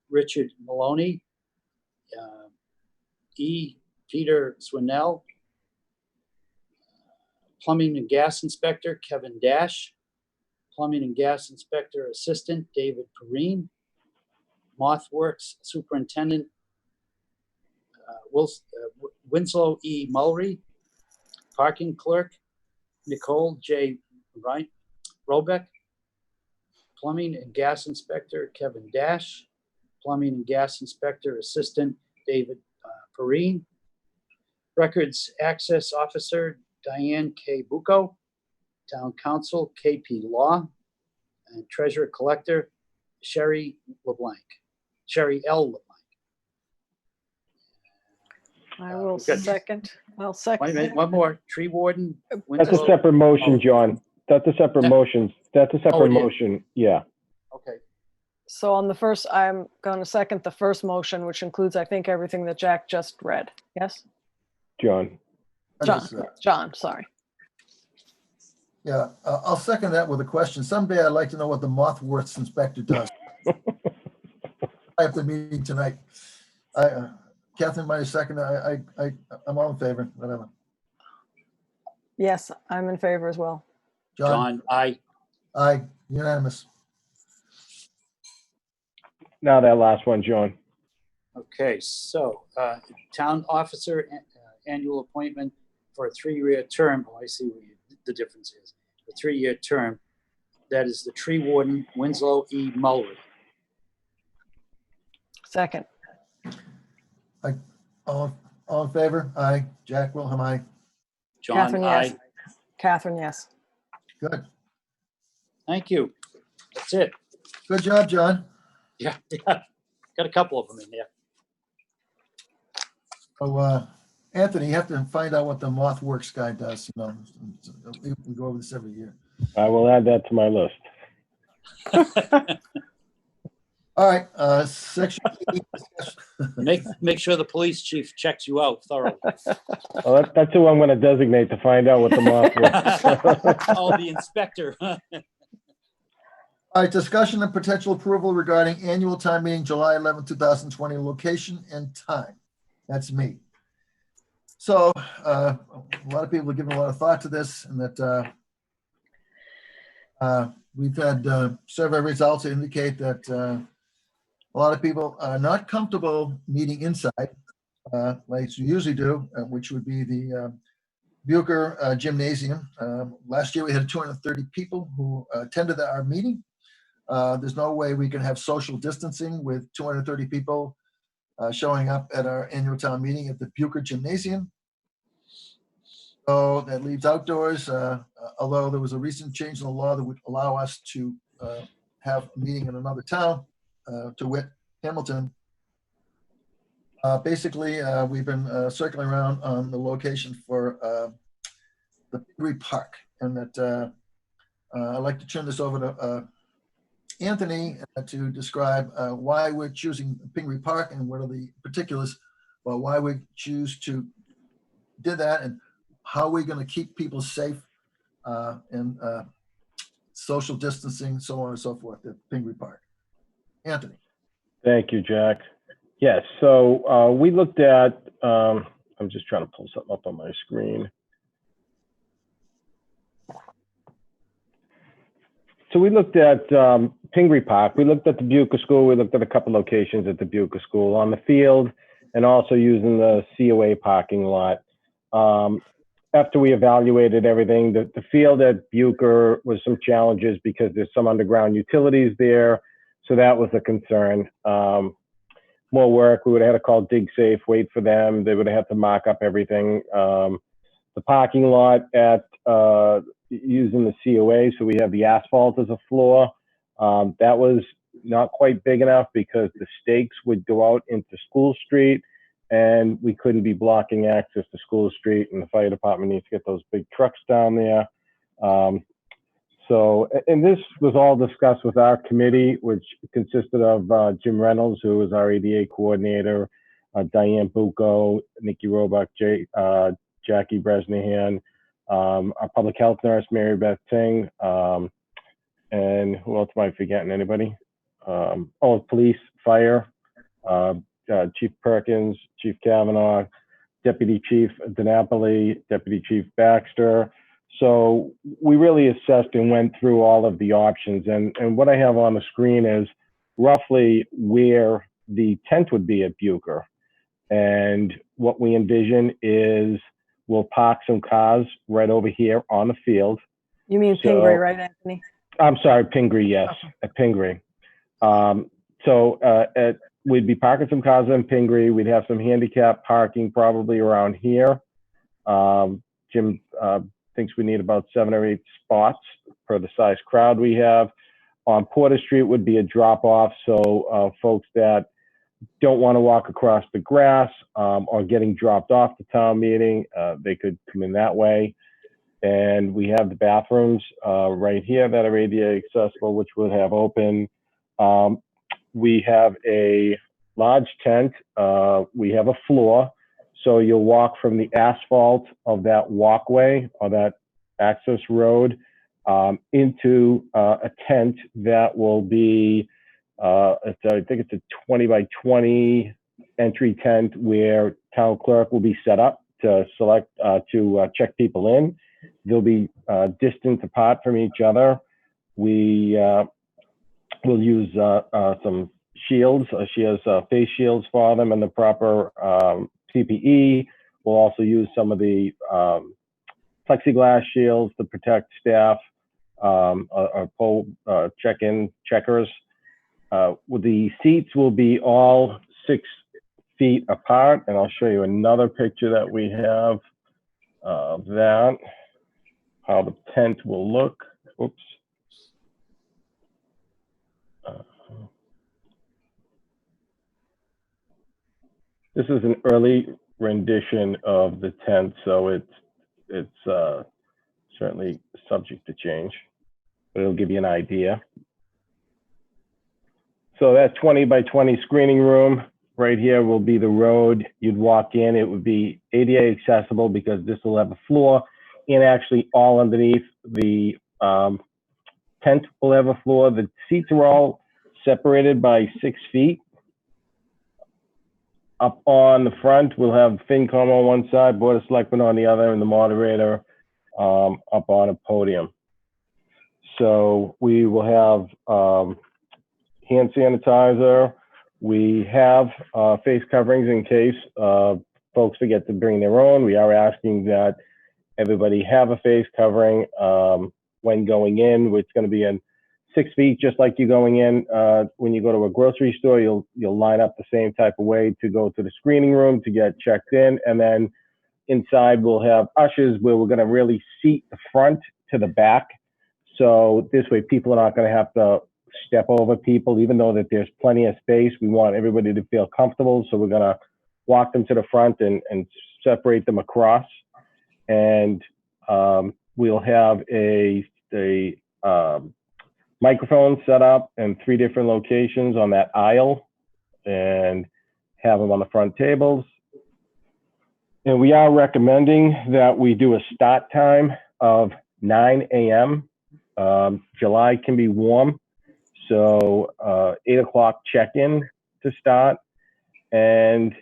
Richard Maloney, E. Peter Swinell, Plumbing and Gas Inspector Kevin Dash, Plumbing and Gas Inspector Assistant David Perrine, Mothworks Superintendent Winslow E. Mulry, Parking Clerk Nicole J. Robeck, Plumbing and Gas Inspector Kevin Dash, Plumbing and Gas Inspector Assistant David Perrine, Records Access Officer Diane K. Bucco, Town Council KP Law, and Treasurer Collector Sherry L. LeBlanc. I will We've got- second. I'll Wait a minute, second. one more. Tree Warden. That's a Winslow. separate motion, John. That's a separate That- motion. That's a Oh, separate it is. motion. Yeah. Okay. So on the first, I'm going to second the first motion, which includes, I think, everything that Jack just read. Yes? John. John, John, sorry. Yeah, I'll second that with a question. Someday I'd like to know what the Mothworks inspector does. I have the meeting tonight. Catherine might have seconded. I'm all in favor, whatever. Yes, I'm in favor as well. John, aye. Aye, unanimous. Now that last one, John. Okay, so Town Officer annual appointment for a 3-year term. Oh, I see what the difference is. A 3-year term. That is the Tree Warden Winslow E. Mulry. Second. All in favor? Aye. Jack Wilhelm, aye. John, Catherine, yes. aye. Catherine, yes. Good. Thank you. That's it. Good job, John. Yeah, got a couple of them in there. Oh, Anthony, you have to find out what the Mothworks guy does, you know. We go over this every year. I will add that to my list. All right, section E, discussion- Make sure the police chief checks you out thoroughly. Well, that's who I'm going to designate to find out what the moth was. Oh, the inspector. All right, discussion and potential approval regarding annual town meeting, July 11, 2020, location and time. That's me. So a lot of people have given a lot of thought to this, and that we've had survey results that indicate that a lot of people are not comfortable meeting inside, like you usually do, which would be the Bucher Gymnasium. Last year we had 230 people who attended our meeting. There's no way we can have social distancing with 230 people showing up at our annual town meeting at the Bucher Gymnasium. So that leaves outdoors, although there was a recent change in the law that would allow us to have a meeting in another town, to wit, Hamilton. Basically, we've been circling around on the location for the Pingree Park, and that I'd like to turn this over to Anthony to describe why we're choosing Pingree Park and what are the particulars about why we choose to do that and how we're going to keep people safe and social distancing, so on and so forth at Pingree Park. Anthony. Thank you, Jack. Yes, so we looked at, I'm just trying to pull something up on my screen. So we looked at Pingree Park. We looked at the Bucher School. We looked at a couple locations at the Bucher School on the field and also using the COA parking lot. After we evaluated everything, the field at Bucher was some challenges because there's some underground utilities there. So that was a concern. More work. We would have had to call Dig Safe, wait for them. They would have had to mock up everything. The parking lot at using the COA, so we have the asphalt as a floor. That was not quite big enough because the stakes would go out into School Street and we couldn't be blocking access to School Street, and the fire department needs to get those big trucks down there. And this was all discussed with our committee, which consisted of Jim Reynolds, who was our ADA coordinator, Diane Bucco, Nikki Roebuck, Jackie Bresnahan, our public health nurse, Mary Beth Ting, and who else am I forgetting? Anybody? Police, fire, Chief Perkins, Chief Kavanaugh, Deputy Chief Dinapoli, Deputy Chief Baxter. So we really assessed and went through all of the options. And what I have on the screen is roughly where the tent would be at Bucher. And what we envision is we'll park some cars right over here on the field. You mean Pingree, right, Anthony? I'm sorry, Pingree, yes, okay. At Pingree. We'd be parking some cars in Pingree. We'd have some handicap parking probably around here. Jim thinks we need about 7 or 8 spots per the size crowd we have. On Porter Street would be a drop off. So folks that don't want to walk across the grass or getting dropped off the town meeting, they could come in that way. And we have the bathrooms right here that are ADA accessible, which we'll have open. We have a large tent. We have a floor. So you'll walk from the asphalt of that walkway or that access road into a tent that will be, I think it's a 20 by 20 entry tent where town clerk will be set up to select, to check people in. They'll be distant apart from each other. We will use some shields. She has face shields for them and the proper PPE. We'll also use some of the plexiglass shields to protect staff, or poll check-in checkers. The seats will be all 6 feet apart, and I'll show you another picture that we have of that, how the tent will look. Oops. This is an early rendition of the tent, so it's certainly subject to change, but it'll give you an idea. So that 20 by 20 screening room right here will be the road. You'd walk in, it would be ADA accessible because this will have a floor, and actually all underneath the tent will have a floor. The seats are all separated by 6 feet. Up on the front, we'll have FinCom on one side, Board of Selectmen on the other, and the moderator up on a podium. So we will have hand sanitizer. We have face coverings in case folks forget to bring their own. We are asking that everybody have a face covering when going in, which is going to be in 6 feet, just like you going in. When you go to a grocery store, you'll line up the same type of way to go to the screening room to get checked in. And then inside we'll have ushers where we're going to really seat the front to the back. So this way people are not going to have to step over people, even though that there's plenty of space. We want everybody to feel comfortable. So we're going to walk them to the front and separate them across. And we'll have a microphone set up in 3 different locations on that aisle and have them on the front tables. And we are recommending that we do a start time of 9 a.m. July can be warm, so 8 o'clock check-in to start. And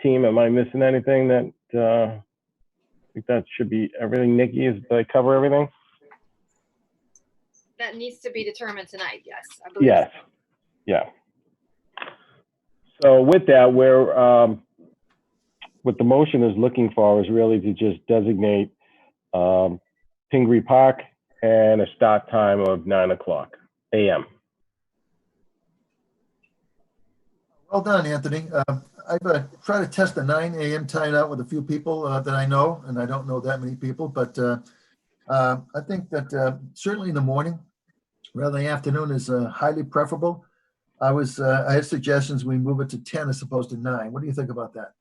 team, am I missing anything? That I think that should be everything. Nikki, did I cover everything? That needs to be determined tonight, yes. I believe Yes. so. Yeah. So with that, we're what the motion is looking for is really to just designate Pingree Park and a start time of 9 o'clock a.m. Well done, Anthony. I've tried to test the 9 a.m. time out with a few people that I know, and I don't know that many people, but I think that certainly in the morning, rather than the afternoon, is highly preferable. I had suggestions we move it to 10 as opposed to 9. What do you think about that?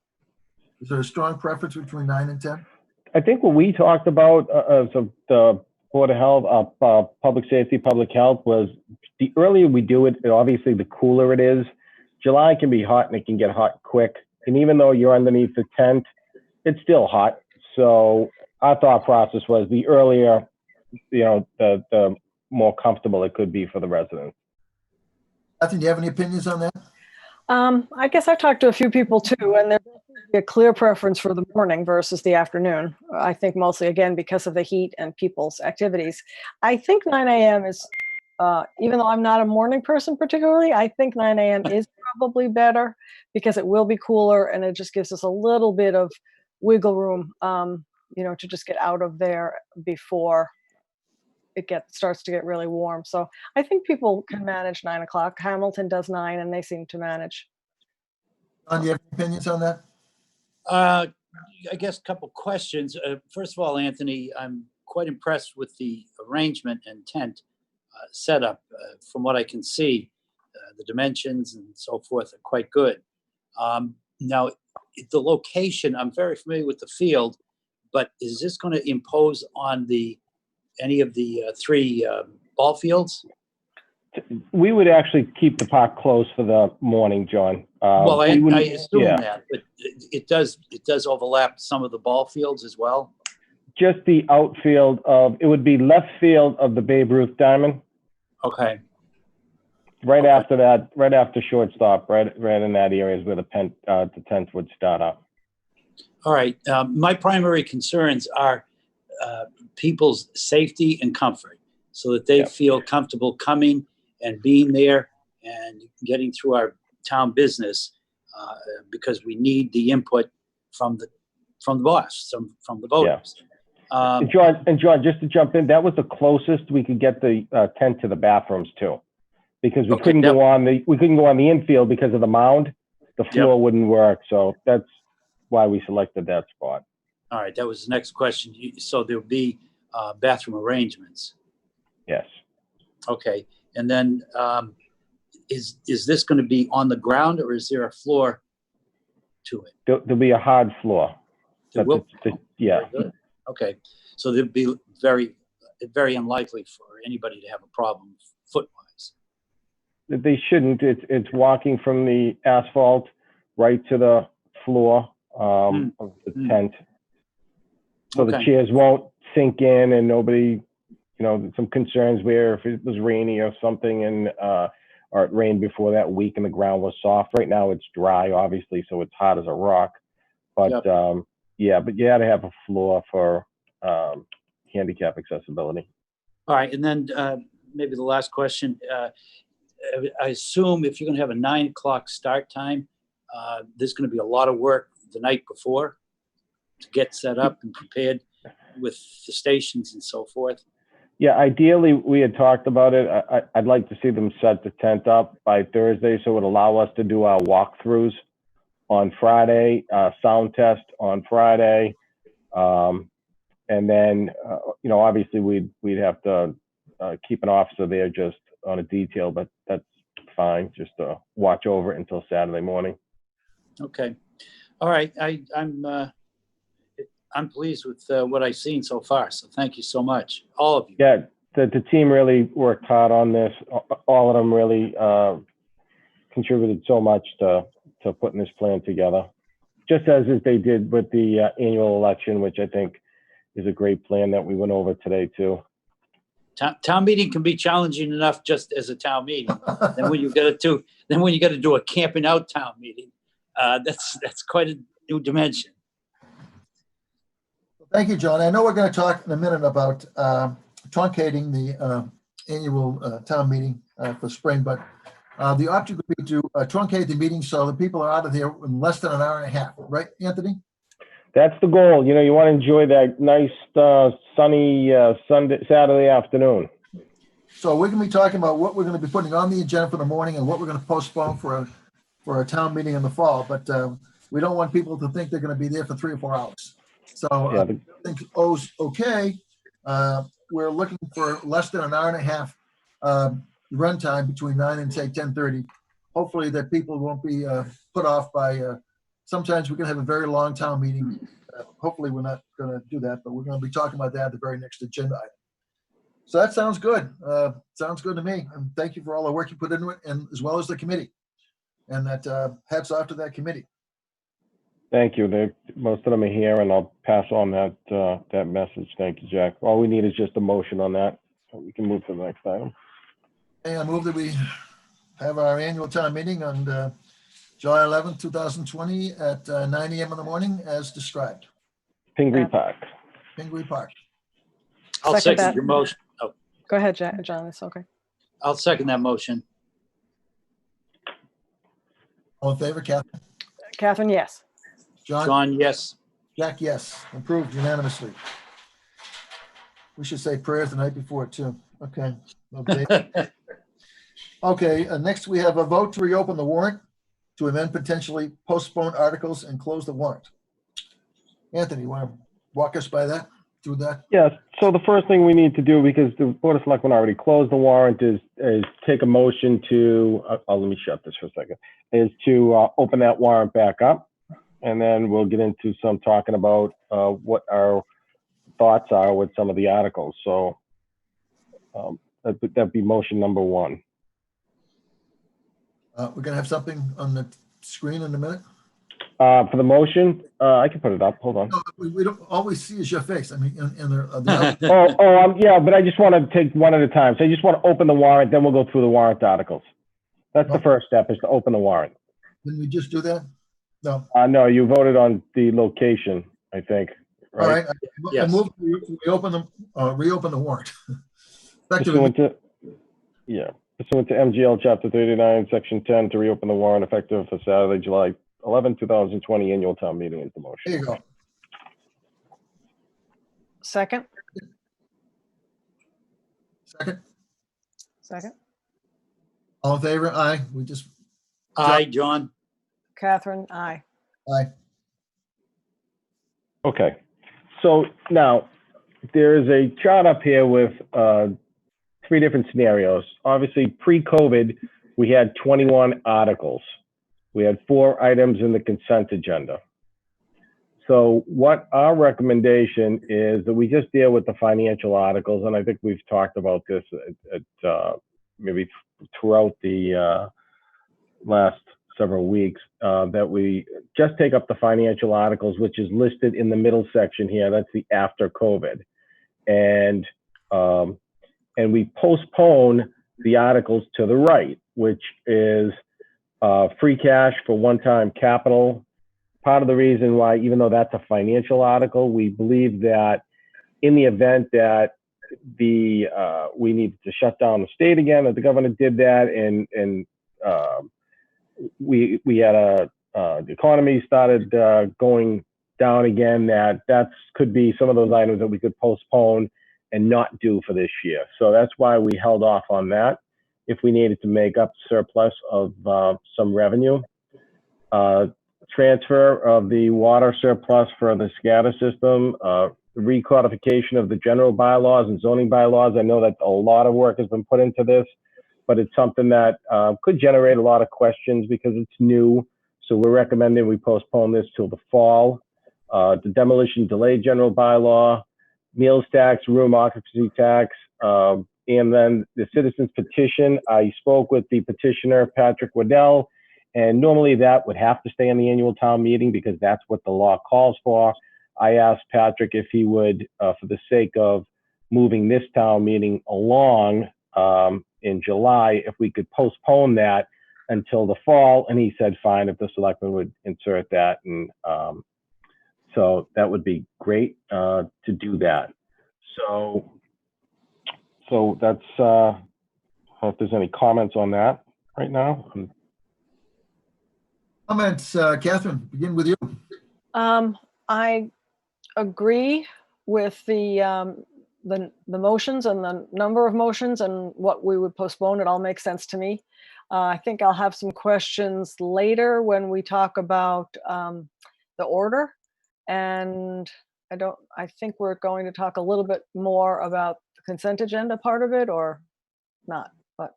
Is there a strong preference between 9 and 10? I think what we talked about, so the Board of Health, Public Safety, Public Health, was the earlier we do it, obviously the cooler it is. July can be hot and it can get hot quick. And even though you're underneath the tent, it's still hot. So our thought process was the earlier, the more comfortable it could be for the residents. Catherine, do you have any opinions on that? I guess I've talked to a few people too, and there's a clear preference for the morning versus the afternoon. I think mostly, again, because of the heat and people's activities. I think 9 a.m. is, even though I'm not a morning person particularly, I think 9 a.m. is probably better because it will be cooler and it just gives us a little bit of wiggle room, to just get out of there before it starts to get really warm. So I think people can manage 9 o'clock. Hamilton does 9 and they seem to manage. John, do you have any opinions on that? I guess a couple questions. First of all, Anthony, I'm quite impressed with the arrangement and tent setup. From what I can see, the dimensions and so forth are quite good. Now, the location, I'm very familiar with the field, but is this going to impose on any of the 3 ball fields? We would actually keep the park closed for the morning, John. Well, I assume yeah. that, but it does overlap some of the ball fields as well. Just the outfield it would be left field of the Babe Ruth Diamond. Okay. Right after that, right after shortstop, right in that area is where the tent would start up. All right. My primary concerns are people's safety and comfort, so that they feel comfortable coming and being there and getting through our town business, because we need the input from the boss, from the voters. Yeah. And John, just to jump in, that was the closest we could get the tent to the bathrooms too, because we couldn't go on the infield because of the mound. The floor wouldn't work, so that's why we selected that spot. All right, that was the next question. So there'll be bathroom arrangements. Yes. Okay, and then is this going to be on the ground or is there a floor to it? There'll be a hard floor. There will? Yeah. Very good. Okay, so there'll be very, very unlikely for anybody to have a problem foot-wise. They shouldn't. It's walking from the asphalt right to the floor of the tent. So the Okay. chairs won't sink in, and nobody, some concerns where if it was rainy or something and, or it rained before that week and the ground was soft. Right now it's dry, obviously, so it's hard as a rock. But Yep. yeah, but you had to have a floor for handicap accessibility. All right, and then maybe the last question. I assume if you're going to have a 9 o'clock start time, there's going to be a lot of work the night before to get set up and prepared with the stations and so forth. Yeah, ideally, we had talked about it. I'd like to see them set the tent up by Thursday, so it would allow us to do our walkthroughs on Friday, sound test on Friday. And then, obviously we'd have to keep an officer there just on a detail, but that's fine, just to watch over it until Saturday morning. Okay. All right. I'm pleased with what I've seen so far. So thank you so much, all of you. Yeah, the team really worked hard on this. All of them really contributed so much to putting this plan together, just as they did with the annual election, which I think is a great plan that we went over today too. Town meeting can be challenging enough just as a town meeting. Then when you got to do a camping out town meeting, that's quite a new dimension. Thank you, John. I know we're going to talk in a minute about truncating the annual town meeting for spring, but the object would be to truncate the meeting so that people are out of there in less than an hour and a half, right, Anthony? That's the goal. You want to enjoy that nice sunny Saturday afternoon. So we're going to be talking about what we're going to be putting on the agenda for the morning and what we're going to postpone for a town meeting in the fall. But we don't want people to think they're going to be there for 3 or 4 hours. So I think okay. We're looking for less than an hour and a half run time between 9 and say 10:30. Hopefully that people won't be put off by. Sometimes we're going to have a very long town meeting. Hopefully we're not going to do that, but we're going to be talking about that at the very next agenda item. So that sounds good. Sounds good to me. And thank you for all the work you put into it, and as well as the committee. And that hats off to that committee. Thank you. Most of them are here, and I'll pass on that message. Thank you, Jack. All we need is just a motion on that. So we can move to the next item. And I move that we have our annual town meeting on July 11th, 2020 at 9 a.m. in the morning as described. Pingree Park. Pingree Park. I'll second your motion. Oh. Go ahead, John. It's okay. I'll second that motion. All in favor, Catherine? Catherine, yes. John, yes. Jack, yes. Approved unanimously. We should say prayers the night before too. Okay. Okay. Next, we have a vote to reopen the warrant to amend potentially postpone articles and close the warrant. Anthony, you want to walk us through that? Yes. So the first thing we need to do, because the Board of Selectmen already closed the warrant, is take a motion to, let me shut this for a second, is to open that warrant back up. And then we'll get into some talking about what our thoughts are with some of the articles. So that'd be motion number 1. We're going to have something on the screen in a minute. For the motion, I can put it up. Hold on. No, we don't always see is your face. I mean, yeah, but I just want to take one at a time. So I just want to open the warrant, then we'll go through the warrant articles. That's the first step, is to open the warrant. Didn't we just do that? No. No, you voted on the location, I think. Right? All right. Yes. I move we reopen the warrant. Pursuant to MGL Chapter 39, Section 10, to reopen the warrant effective for Saturday, July 11, 2020 annual town meeting is the motion. There you go. Second. Second. All in favor? Aye. Aye, John. Catherine, aye. Aye. Okay. So now there's a chart up here with 3 different scenarios. Obviously, pre-COVID, we had 21 articles. We had 4 items in the consent agenda. So what our recommendation is that we just deal with the financial articles, and I think we've talked about this at maybe throughout the last several weeks, that we just take up the financial articles, which is listed in the middle section here. That's the after COVID. And we postpone the articles to the right, which is free cash for one-time capital. Part of the reason why, even though that's a financial article, we believe that in the event that we need to shut down the state again, that the governor did that, and we had the economy started going down again, that could be some of those items that we could postpone and not do for this year. So that's why we held off on that if we needed to make up surplus of some revenue. Transfer of the water surplus for the SCADA system, the recodification of the general bylaws and zoning bylaws. I know that a lot of work has been put into this, but it's something that could generate a lot of questions because it's new. So we're recommending we postpone this till the fall. The demolition delay general bylaw, meals tax, room occupancy tax, and then the citizens petition. I spoke with the petitioner, Patrick Waddell, and normally that would have to stay in the annual town meeting because that's what the law calls for. I asked Patrick if he would, for the sake of moving this town meeting along in July, if we could postpone that until the fall, and he said fine if the selectmen would insert that, and so that would be great to do that. So that's I don't know if there's any comments on that right now. Comments, Catherine, begin with you. I agree with the motions and the number of motions and what we would postpone. It all makes sense to me. I think I'll have some questions later when we talk about the order. And I think we're going to talk a little bit more about the consent agenda part of it, or not. But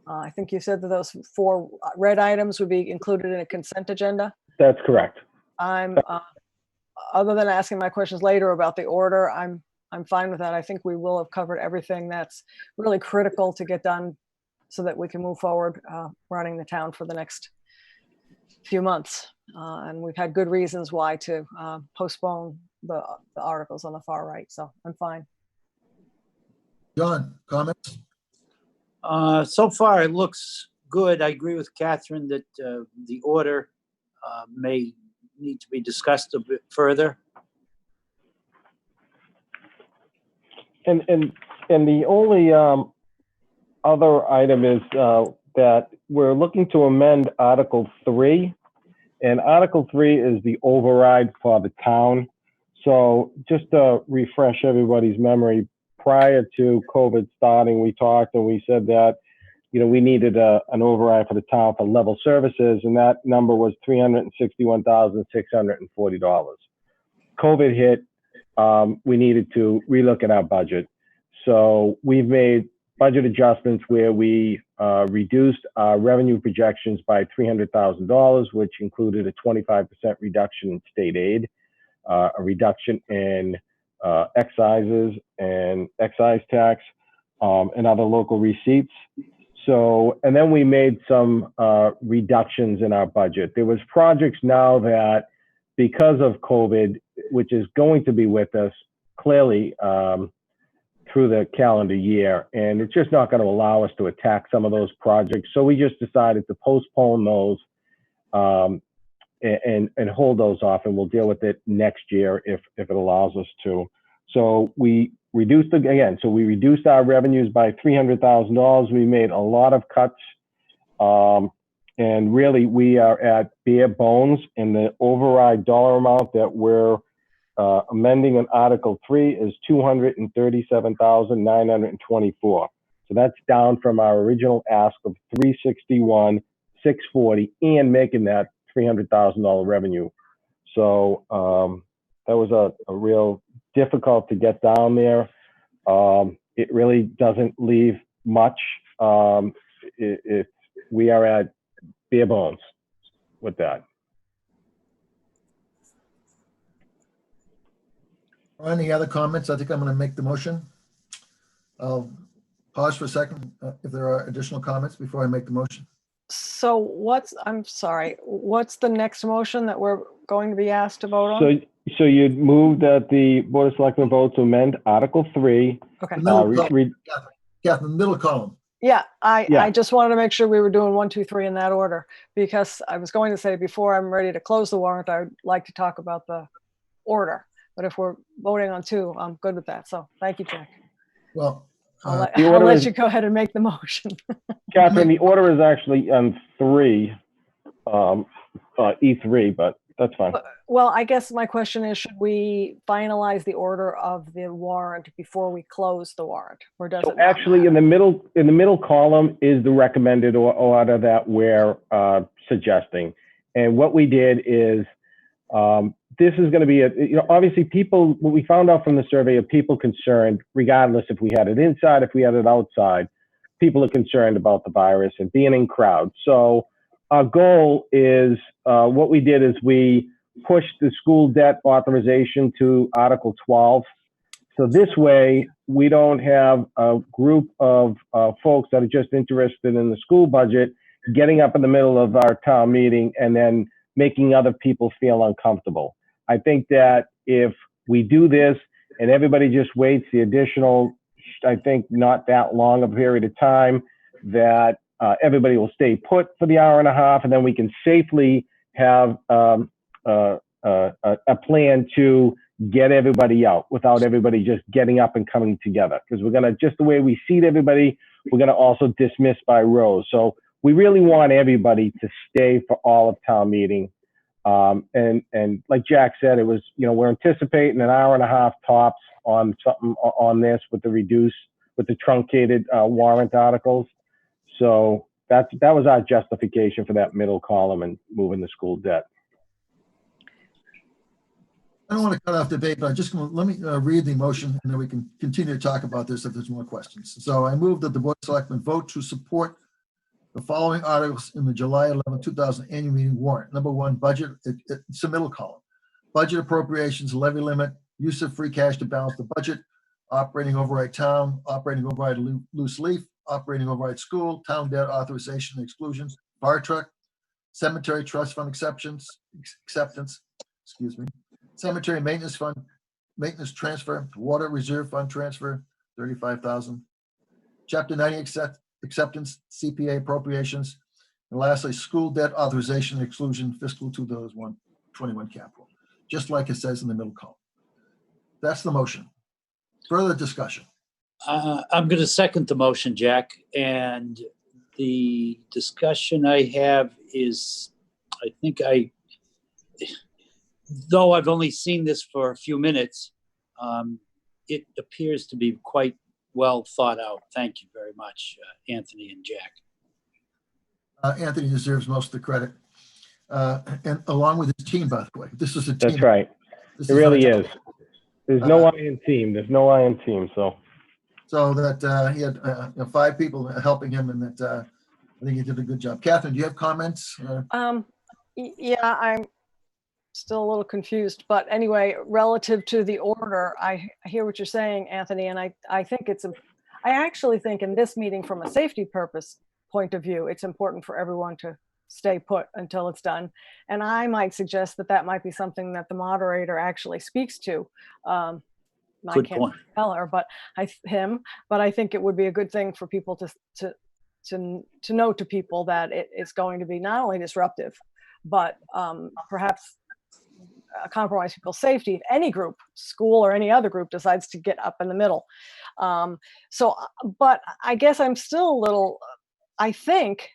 I think you said that those 4 red items would be included in a consent agenda. That's correct. I'm other than asking my questions later about the order, I'm fine with that. I think we will have covered everything that's really critical to get done so that we can move forward running the town for the next few months. And we've had good reasons why to postpone the articles on the far right. So I'm fine. John, comments? So far, it looks good. I agree with Catherine that the order may need to be discussed a bit further. And the only other item is that we're looking to amend Article 3. And Article 3 is the override for the town. So just to refresh everybody's memory, prior to COVID starting, we talked and we said that, you know, we needed an override for the town for level services, and that number was $361,640. COVID hit, we needed to relook at our budget. So we've made budget adjustments where we reduced our revenue projections by $300,000, which included a 25% reduction in state aid, a reduction in excises and excise tax, and other local receipts. So, and then we made some reductions in our budget. There was projects now that, because of COVID, which is going to be with us clearly through the calendar year, and it's just not going to allow us to attack some of those projects. So we just decided to postpone those and hold those off, and we'll deal with it next year if it allows us to. So we reduced we reduced our revenues by $300,000. We made a lot of cuts, and really we are at bare bones in the override dollar amount that we're amending in Article 3 is $237,924. So that's down from our original ask of $361,640 and making that $300,000 revenue. So that was a real difficult to get down there. It really doesn't leave much. We are at bare bones with that. Any other comments? I think I'm going to make the motion. I'll pause for a second if there are additional comments before I make the motion. So I'm sorry, what's the next motion that we're going to be asked to vote on? So you'd move that the Board of Selectmen vote to amend Article 3. Okay. The middle column, Catherine, the middle column. Yeah, I Yeah. just wanted to make sure we were doing 1, 2, 3 in that order, because I was going to say before I'm ready to close the warrant, I'd like to talk about the order. But if we're voting on 2, I'm good with that. So thank you, Jack. Well, I'll let, the I'll order let is- you go ahead and make the motion. Catherine, the order is actually on 3, E3, but that's fine. Well, I guess my question is, should we finalize the order of the warrant before we close the warrant? Or does So it not actually, matter? in the middle column is the recommended order that we're suggesting. And what we did is, this is going to be obviously people, what we found out from the survey of people concerned, regardless if we had it inside, if we had it outside, people are concerned about the virus and being in crowds. So our goal is, what we did is we pushed the school debt authorization to Article 12. So this way, we don't have a group of folks that are just interested in the school budget getting up in the middle of our town meeting and then making other people feel uncomfortable. I think that if we do this and everybody just waits the additional, I think not that long a period of time, that everybody will stay put for the hour and a half, and then we can safely have a plan to get everybody out without everybody just getting up and coming together. Because we're gonna, just the way we seat everybody, we're gonna also dismiss by rows. So we really want everybody to stay for all of town meeting. And like Jack said, it was, we're anticipating an hour and a half tops on something on this with the truncated warrant articles. So that was our justification for that middle column and moving the school debt. I don't want to cut off debate, but let me read the motion and then we can continue to talk about this if there's more questions. So I move that the Board of Selectmen vote to support the following articles in the July 11, 2000 annual meeting warrant. Number 1, budget, it's the middle column. Budget appropriations, levy limit, use of free cash to balance the budget, operating override town, operating override loose leaf, operating override school, town debt authorization and exclusions, fire truck, cemetery trust fund acceptance, cemetery maintenance fund, maintenance transfer, water reserve fund transfer, 35,000. Chapter 90 acceptance, CPA appropriations, and lastly, school debt authorization and exclusion, fiscal 2021 capital, just like it says in the middle column. That's the motion. Further discussion. I'm going to second the motion, Jack. And the discussion I have is, though I've only seen this for a few minutes, it appears to be quite well thought out. Thank you very much, Anthony and Jack. Anthony deserves most of the credit. And along with his team, by the way. This is a team. That's right. This It really not- is. There's no iron team. There's no iron team. So that he had 5 people helping him, and that I think he did a good job. Catherine, do you have comments? Yeah, I'm still a little confused, but anyway, relative to the order, I hear what you're saying, Anthony, and I think I actually think in this meeting, from a safety purpose point of view, it's important for everyone to stay put until it's done. And I might suggest that might be something that the moderator actually speaks to. I Good can't point. tell her, but I think it would be a good thing for people to note to people that it is going to be not only disruptive, but perhaps compromise people's safety if any group, school or any other group, decides to get up in the middle. But I guess I'm still a little, I think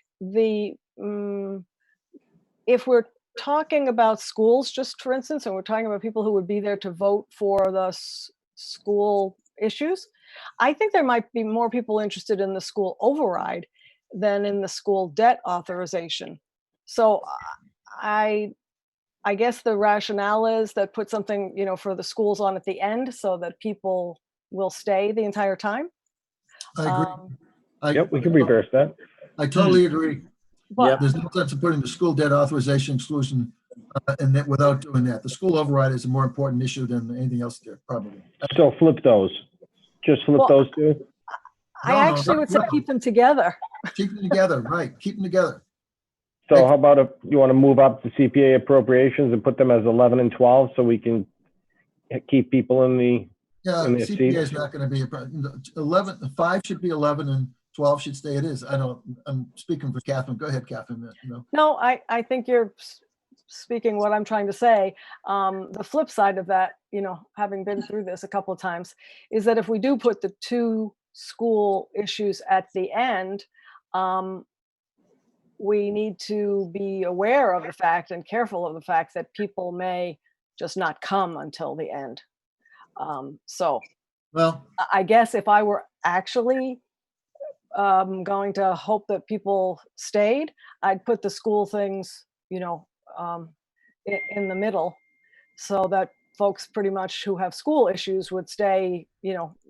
if we're talking about schools, just for instance, and we're talking about people who would be there to vote for the school issues, I think there might be more people interested in the school override than in the school debt authorization. So I guess the rationale is that put something, for the schools on at the end so that people will stay the entire time. I agree. Yep, we can reverse that. I totally agree. But There's no sense in putting the school debt authorization exclusion and that without doing that. The school override is a more important issue than anything else there, probably. So flip those. Just flip those two. I No, no, actually not would say really. keep them together. Keep them together, right, keep them together. So how about if you want to move up the CPA appropriations and put them as 11 and 12 so we can keep people in the, Yeah, in their CPA seats? is not gonna be, 11, 5 should be 11 and 12 should stay it is. I'm speaking for Catherine. Go ahead, Catherine, No, I think you're speaking what I'm trying to say. The flip side of that, having been through this a couple of times, is that if we do put the 2 school issues at the end, we need to be aware of the fact and careful of the fact that people may just not come until the end. So well, I guess if I were actually going to hope that people stayed, I'd put the school things, in the middle, so that folks pretty much who have school issues would stay,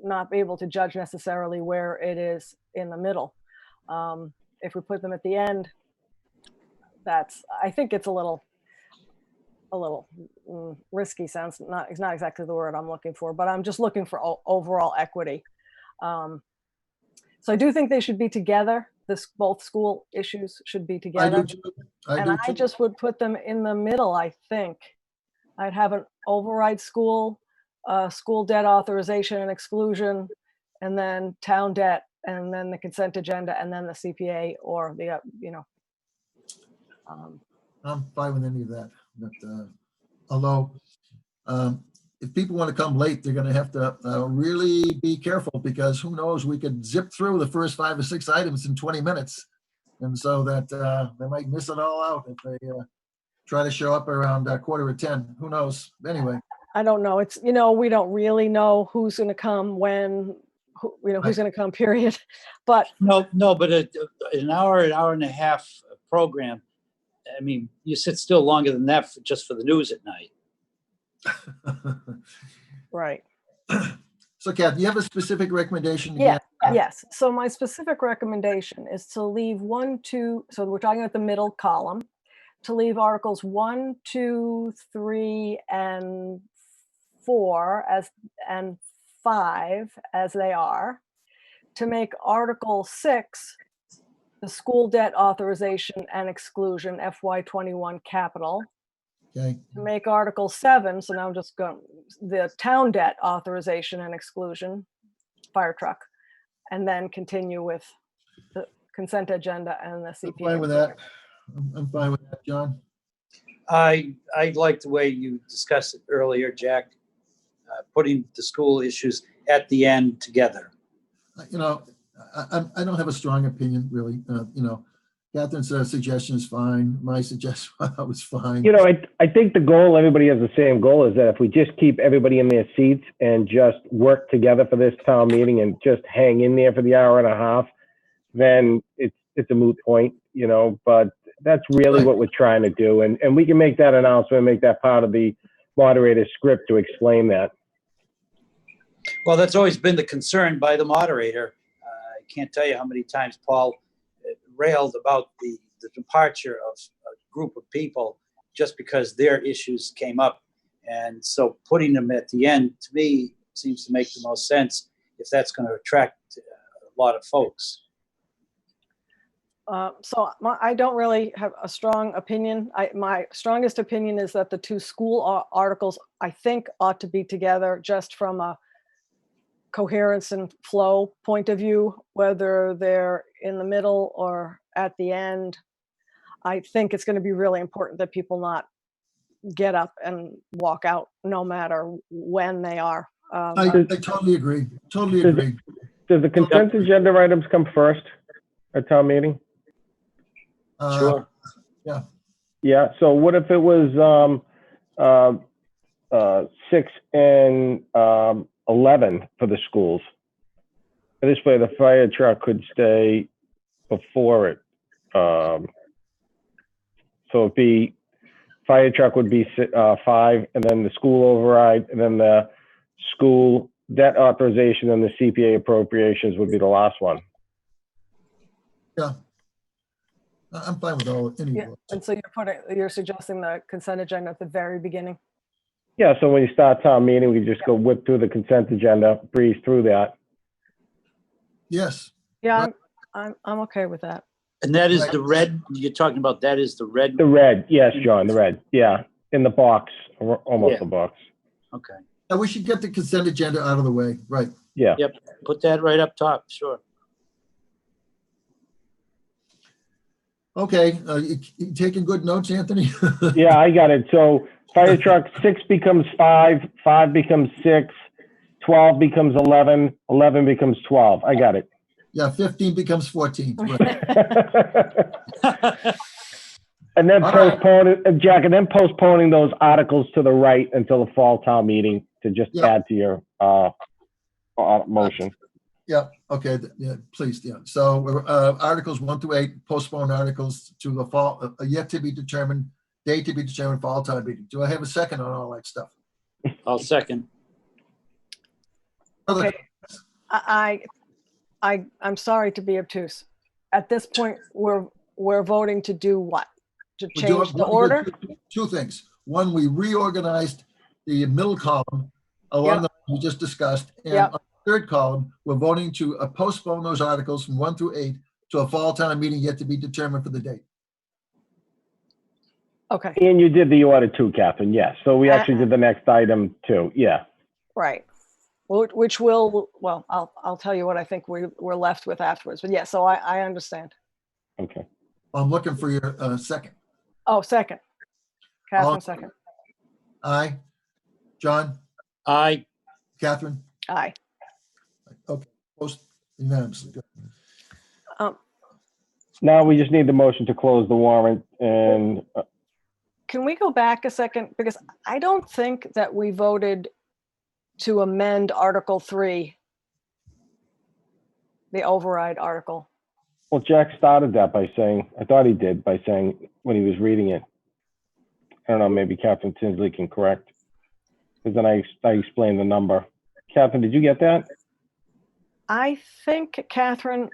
not be able to judge necessarily where it is in the middle. If we put them at the end, I think it's a little risky sounds. It's not exactly the word I'm looking for, but I'm just looking for overall equity. So I do think they should be together. Both school issues should be I together. do too. I And do I too. just would put them in the middle, I think. I'd have an override school debt authorization and exclusion, and then town debt, and then the consent agenda, and then the CPA or the, I'm fine with any of that. But although, if people want to come late, they're going to have to really be careful, because who knows, we could zip through the first 5 or 6 items in 20 minutes. And so that they might miss it all out if they try to show up around 9:45. Who knows? Anyway, I don't know. It's, we don't really know who's going to come when, who's going to come, period. But No, but an hour and a half program, I mean, you sit still longer than that just for the news at night. right. so Kath, do you have a specific recommendation? Yeah. Again? Yes. So my specific recommendation is to leave 1, 2. So we're talking about the middle column, to leave articles 1, 2, 3, and 4 and 5 as they are. To make Article 6 the school debt authorization and exclusion FY21 capital. Okay. To make Article 7, so now I'm just going, the town debt authorization and exclusion, fire truck, and then continue with the consent agenda and the I'm CPA. fine with that. I'm fine with that, John. I like the way you discussed it earlier, Jack, putting the school issues at the end together. I don't have a strong opinion, really. Catherine's suggestion is fine. My suggestion was fine. I think the goal, everybody has the same goal, is that if we just keep everybody in their seats and just work together for this town meeting and just hang in there for the hour and a half, then it's a moot point, but that's really Right. what we're trying to do. And we can make that announcement and make that part of the moderator's script to explain that. Well, that's always been the concern by the moderator. I can't tell you how many times Paul railed about the departure of a group of people just because their issues came up. And so putting them at the end, to me, seems to make the most sense if that's going to attract a lot of folks. I don't really have a strong opinion. My strongest opinion is that the 2 school articles, I think, ought to be together just from a coherence and flow point of view, whether they're in the middle or at the end. I think it's going to be really important that people not get up and walk out no matter when they are. I totally agree. Totally agree. Does the consent agenda items come first at town meeting? Sure. Yeah. Yeah, so what if it was 6 and 11 for the schools? This way the fire truck could stay before it. So it'd be, fire truck would be 5, and then the school override, and then the school debt authorization and the CPA appropriations would be the last one. Yeah. I'm fine with any Yeah, of those. and so you're suggesting the consent agenda at the very beginning? Yeah, so when you start town meeting, we just go whip through the consent agenda, breeze through that. Yes. Yeah, Right. I'm okay with that. And that is Right. the red, you're talking about, that is the red? The red, yes, John, the red, yeah, in the box, or almost Yeah. the box, Okay. And we should get the consent agenda out of the way. Right. yeah. Yep, put that right up top, sure. Okay. You taking good notes, Anthony? Yeah, I got it. So fire truck, 6 becomes 5, 5 becomes 6, 12 becomes 11, 11 becomes 12. I got it. Yeah, 15 becomes 14. Right. And then All right. postponing, Jack, and then postponing those articles to the right until the fall town meeting to just Yeah. add to your motion. Yeah, okay, yeah, please, yeah. So Articles 1 through 8, postpone articles to the fall, yet to be determined, date to be determined, fall time meeting. Do I have a second on all that stuff? I'll second. Other- Okay. I'm sorry to be obtuse. At this point, we're voting to do what? To we're doing- change the order? Two things. One, we reorganized the middle column along Yep. the we just discussed. And Yep. on the third column, we're voting to postpone those articles from 1 through 8 to a fall town meeting yet to be determined for the date. Okay, And you did the order too, Catherine, yes. So we actually did the next item too, yeah. right. Which will, well, I'll tell you what I think we're left with afterwards. But yeah, so I understand. Okay. I'm looking for your second. Oh, second. All- Catherine, second. Aye. John? Aye. Catherine? Aye. Okay, post unanimously. Good. Now we just need the motion to close the warrant and Can we go back a second? Because I don't think that we voted to amend Article 3, the override article. well, Jack started that by saying, I thought he did, by saying when he was reading it. I don't know, maybe Catherine Tinsley can correct. Because then I explained the number. Catherine, did you get that? I think Catherine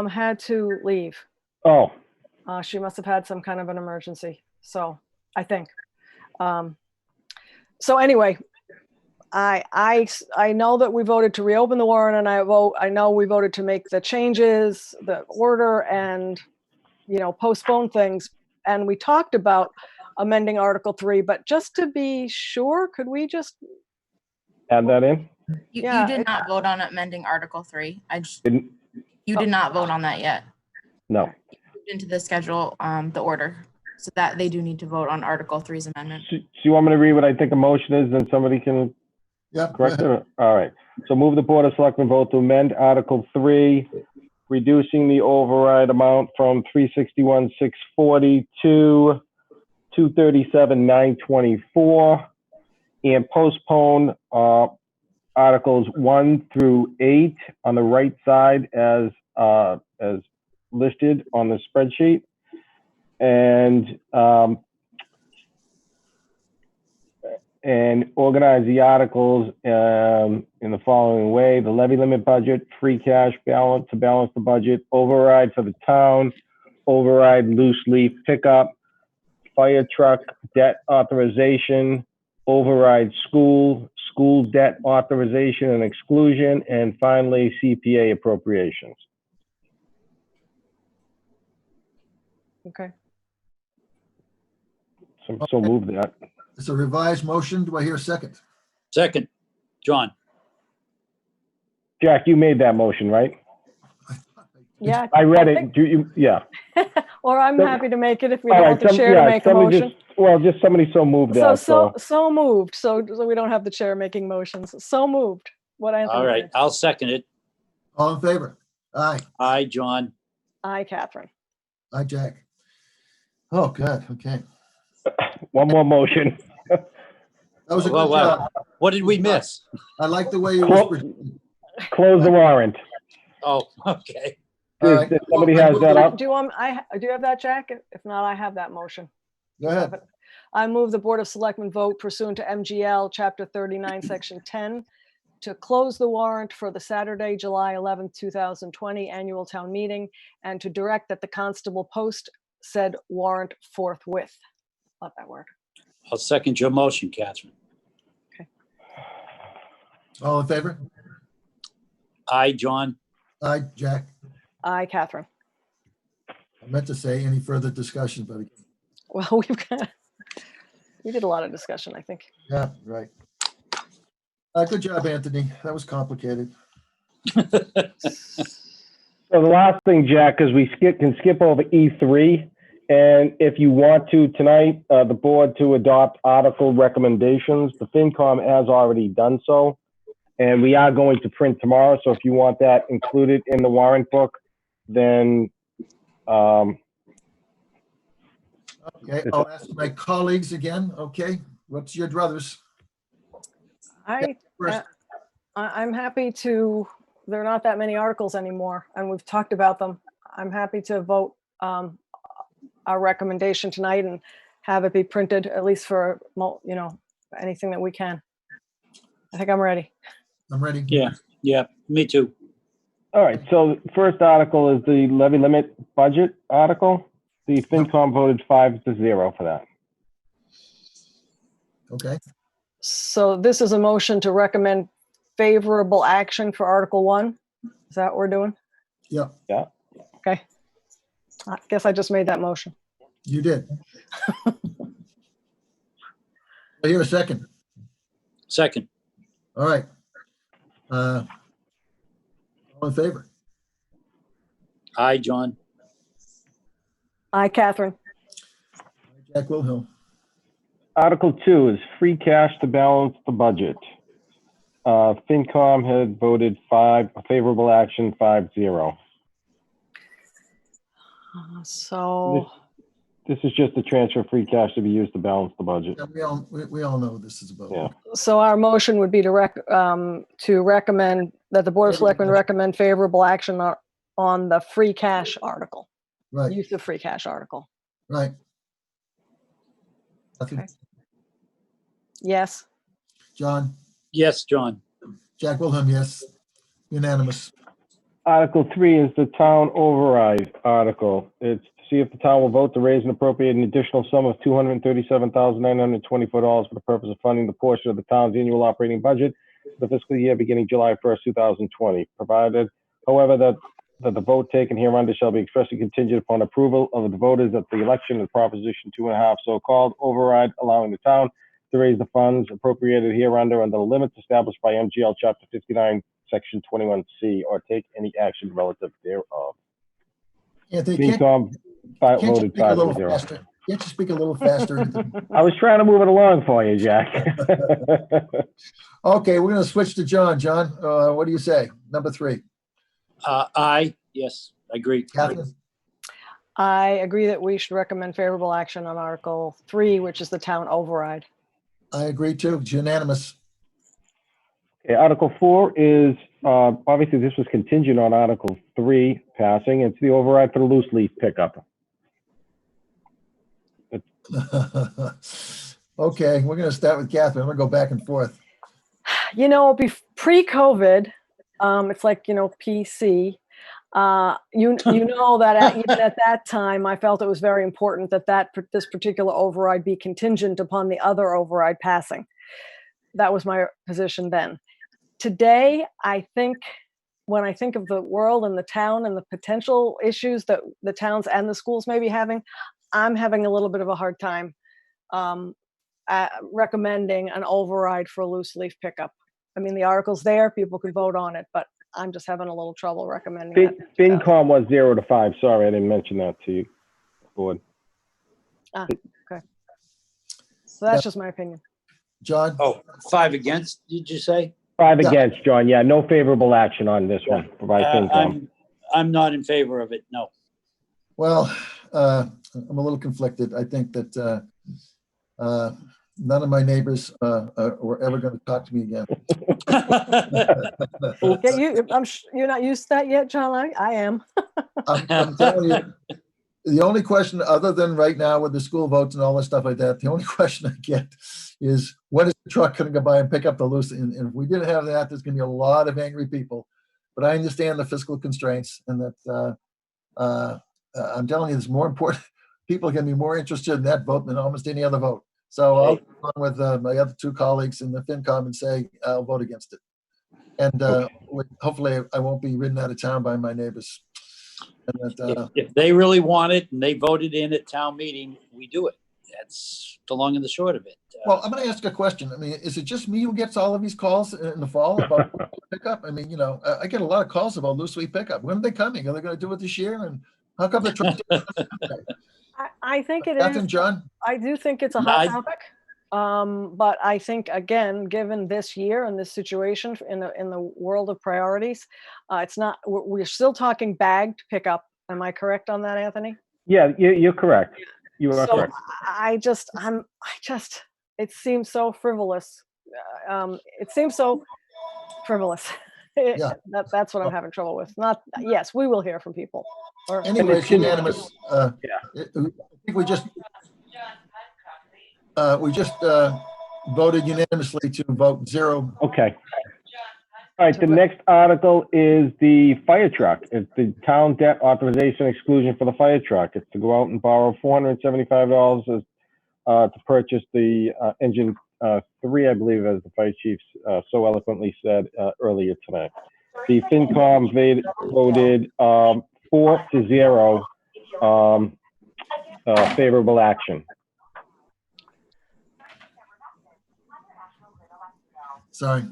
had to leave. Oh, She must have had some kind of an emergency. So I think. So anyway, I know that we voted to reopen the warrant, and I know we voted to make the changes, the order, and postpone things. And we talked about amending Article 3, but just to be sure, could we just add that in? You Yeah, did not vote on amending Article 3. Didn't, You did not vote on that yet. no. Moved into the schedule, the order, so that they do need to vote on Article 3's amendment. So you want me to read what I think a motion is, then somebody can Yep. correct it? All right. So move the Board of Selectmen vote to amend Article 3, reducing the override amount from 361,640 to 237,924, and postpone Articles 1 through 8 on the right side as listed on the spreadsheet. And organize the articles in the following way: the levy limit budget, free cash balance to balance the budget, override for the town, override loose leaf pickup, fire truck debt authorization, override school debt authorization and exclusion, and finally CPA appropriations. okay? So move that. It's a revised motion. Do I hear a second? Second, John. Jack, you made that motion, right? Yeah. I read it. think- Do you? Yeah. Or I'm So- happy to make it if we All don't right. want the chair to make a somebody motion. just somebody so moved So that. so moved. So we don't have the chair making motions. So moved. What Anthony All right, said. I'll second it. All in favor? Aye. Aye, John. Aye, Catherine. Aye, Jack. Oh, good. Okay. One more motion. That was a Well, good wow. job. What did we miss? I like the way you Clo- whispered. Close the warrant. Oh, okay. All right. If somebody Well, I has move that the- up. Do you have that, Jack? If not, I have that motion. Go ahead. I move the Board of Selectmen vote pursuant to MGL Chapter 39, Section 10, to close the warrant for the Saturday, July 11th, 2020 annual town meeting, and to direct that the constable post said warrant forthwith. Love that word. I'll second your motion, Catherine. All in favor? Aye, John. Aye, Jack. Aye, Catherine. I meant to say any further discussion, but Well, we did a lot of discussion, I think. yeah, right. Good job, Anthony. That was complicated. So the last thing, Jack, is we can skip over E3. And if you want to tonight, the board to adopt article recommendations, the FinCom has already done so. And we are going to print tomorrow. So if you want that included in the warrant book, then Okay, I'll ask my colleagues again. Okay, what's your druthers? First. I'm happy to, there are not that many articles anymore, and we've talked about them. I'm happy to vote our recommendation tonight and have it be printed, at least for, anything that we can. I think I'm ready. I'm ready. Yeah, me too. all right. So first article is the levy limit budget article. The FinCom voted 5-0 for that. Okay, So this is a motion to recommend favorable action for Article 1. Is that what we're doing? yeah, Okay. I guess I just made that motion. you did. I hear a second. Second. All right. All in favor? Aye, John. Aye, Catherine. Jack Wilhelm. Article 2 is free cash to balance the budget. FinCom had voted favorable action 5-0. So This is just a transfer of free cash to be used to balance the budget. Yeah, we all know what this is about. Yeah. So our motion would be to recommend that the Board of Selectmen recommend favorable action on the free cash article, Right, use of free cash article. right. Nothing. Okay. Yes. John, Yes, John. Jack Wilhelm, yes. Unanimous. Article 3 is the town override article. It's to see if the town will vote to raise and appropriate an additional sum of $237,924 for the purpose of funding the portion of the town's annual operating budget for the fiscal year beginning July 1st, 2020, provided, however, that the vote taken hereunder shall be expressly contingent upon approval of the voters at the election of Proposition 2.5, so-called override, allowing the town to raise the funds appropriated hereunder under the limits established by MGL Chapter 59, Section 21C, or take any action relative thereof. Anthony, can't FinCom you voted speak a little 5-0. faster? Can't you speak a little faster? I was trying to move it along for you, Jack. Okay, we're gonna switch to John. John, what do you say? Number 3. Aye. Yes, I agree. Catherine? I agree that we should recommend favorable action on Article 3, which is the town override. I agree too. It's unanimous. Okay, Article 4 is, obviously this was contingent on Article 3 passing. It's the override for the loose leaf pickup. Okay, we're gonna start with Catherine. I'm gonna go back and forth. Pre-COVID, it's like, PC. Even at that time, I felt it was very important that this particular override be contingent upon the other override passing. That was my position then. Today, I think when I think of the world and the town and the potential issues that the towns and the schools may be having, I'm having a little bit of a hard time recommending an override for a loose leaf pickup. I mean, the article's there, people could vote on it, but I'm just having a little trouble recommending it. FinCom was 0-5. Sorry, I didn't mention that to you, board. Okay. So that's just my opinion. John? Oh, 5 against, did you say? 5 Yeah. against, John. Yeah, no favorable action on this one by FinCom. I'm not in favor of it, no. Well, I'm a little conflicted. I think that none of my neighbors were ever going to talk to me again. You're not used to that yet, John? I am. I'm telling you, the only question, other than right now with the school votes and all that stuff like that, the only question I get is, when is the truck going to go by and pick up the loose? And if we didn't have that, there's going to be a lot of angry people. But I understand the fiscal constraints, and that I'm telling you, it's more important. People are going to be more interested in that vote than almost any other vote. So I'll go on with my other 2 colleagues in the FinCom and say I'll vote against it. And hopefully I won't be ridden out of town by my neighbors. And that, If they really want it and they voted in at town meeting, we do it. That's the long and the short of it. well, I'm going to ask a question. I mean, is it just me who gets all of these calls in the fall about pickup? I mean, I get a lot of calls about loose leaf pickup. When are they coming? Are they going to do it this year? And how come the truck? I think it Catherine, is. John? I do think it's a hot topic. But I think, again, given this year and this situation in the world of priorities, it's not, we're still talking bagged pickup. Am I correct on that, Anthony? Yeah, you're correct. You are correct. It seems so frivolous. It seems so frivolous. Yeah. That's what I'm having trouble with. Yes, we will hear from people. Anyway, it's unanimous. I think we just voted unanimously to vote 0. Okay. All right, the next article is the fire truck. It's the town debt authorization exclusion for the fire truck. It's to go out and borrow $475 to purchase the engine 3, I believe, as the fire chief so eloquently said earlier tonight. The FinCom voted 4-0 favorable action. Sorry.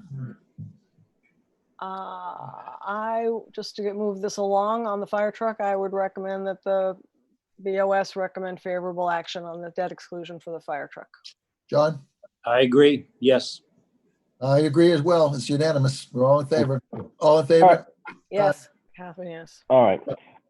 Just to move this along on the fire truck, I would recommend that the BOS recommend favorable action on the debt exclusion for the fire truck. John? I agree. Yes. I agree as well. It's unanimous. We're all in favor. All in favor? All right. Yes, Catherine, yes. All right.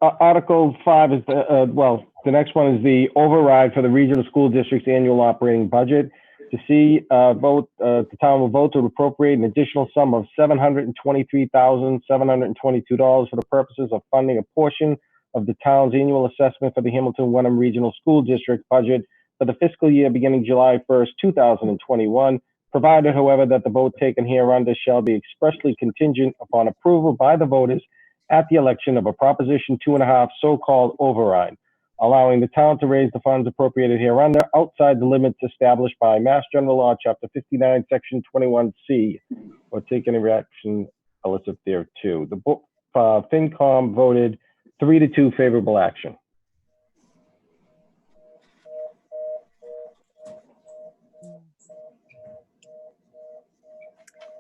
Article 5 is the next one is the override for the regional school district's annual operating budget. To see vote, the town will vote to appropriate an additional sum of $723,722 for the purposes of funding a portion of the town's annual assessment for the Hamilton Wenham Regional School District budget for the fiscal year beginning July 1st, 2021, provided, however, that the vote taken hereunder shall be expressly contingent upon approval by the voters at the election of a Proposition 2.5 so-called override, allowing the town to raise the funds appropriated hereunder outside the limits established by Mass General Law, Chapter 59, Section 21C, or take any action relative thereto. The FinCom voted 3-2 favorable action.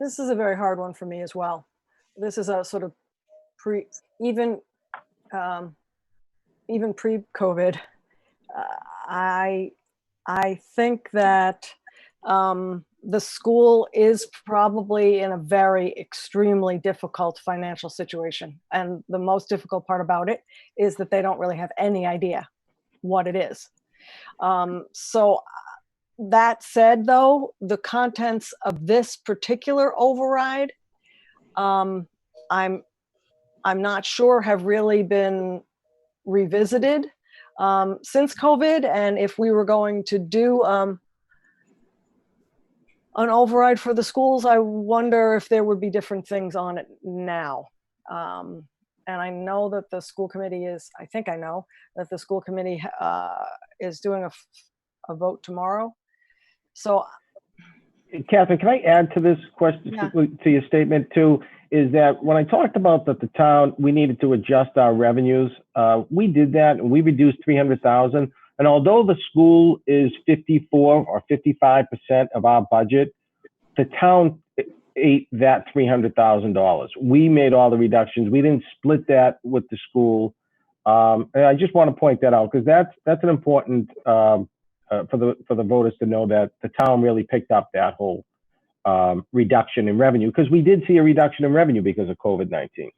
This is a very hard one for me as well. This is a sort of even pre-COVID. I think that the school is probably in a very extremely difficult financial situation. And the most difficult part about it is that they don't really have any idea what it is. So that said, though, the contents of this particular override, I'm not sure have really been revisited since COVID. And if we were going to do an override for the schools, I wonder if there would be different things on it now. And I know that the school committee I think I know that the school committee is doing a vote tomorrow. So, Catherine, can I add to this question, to your statement too, is that when I talked about that the town, we needed to adjust our revenues, we did that and we reduced $300,000. And although the school is 54 or 55% of our budget, the town ate that $300,000. We made all the reductions. We didn't split that with the school. And I just want to point that out because that's an important for the voters to know that the town really picked up that whole reduction in revenue, because we did see a reduction in revenue because of COVID-19.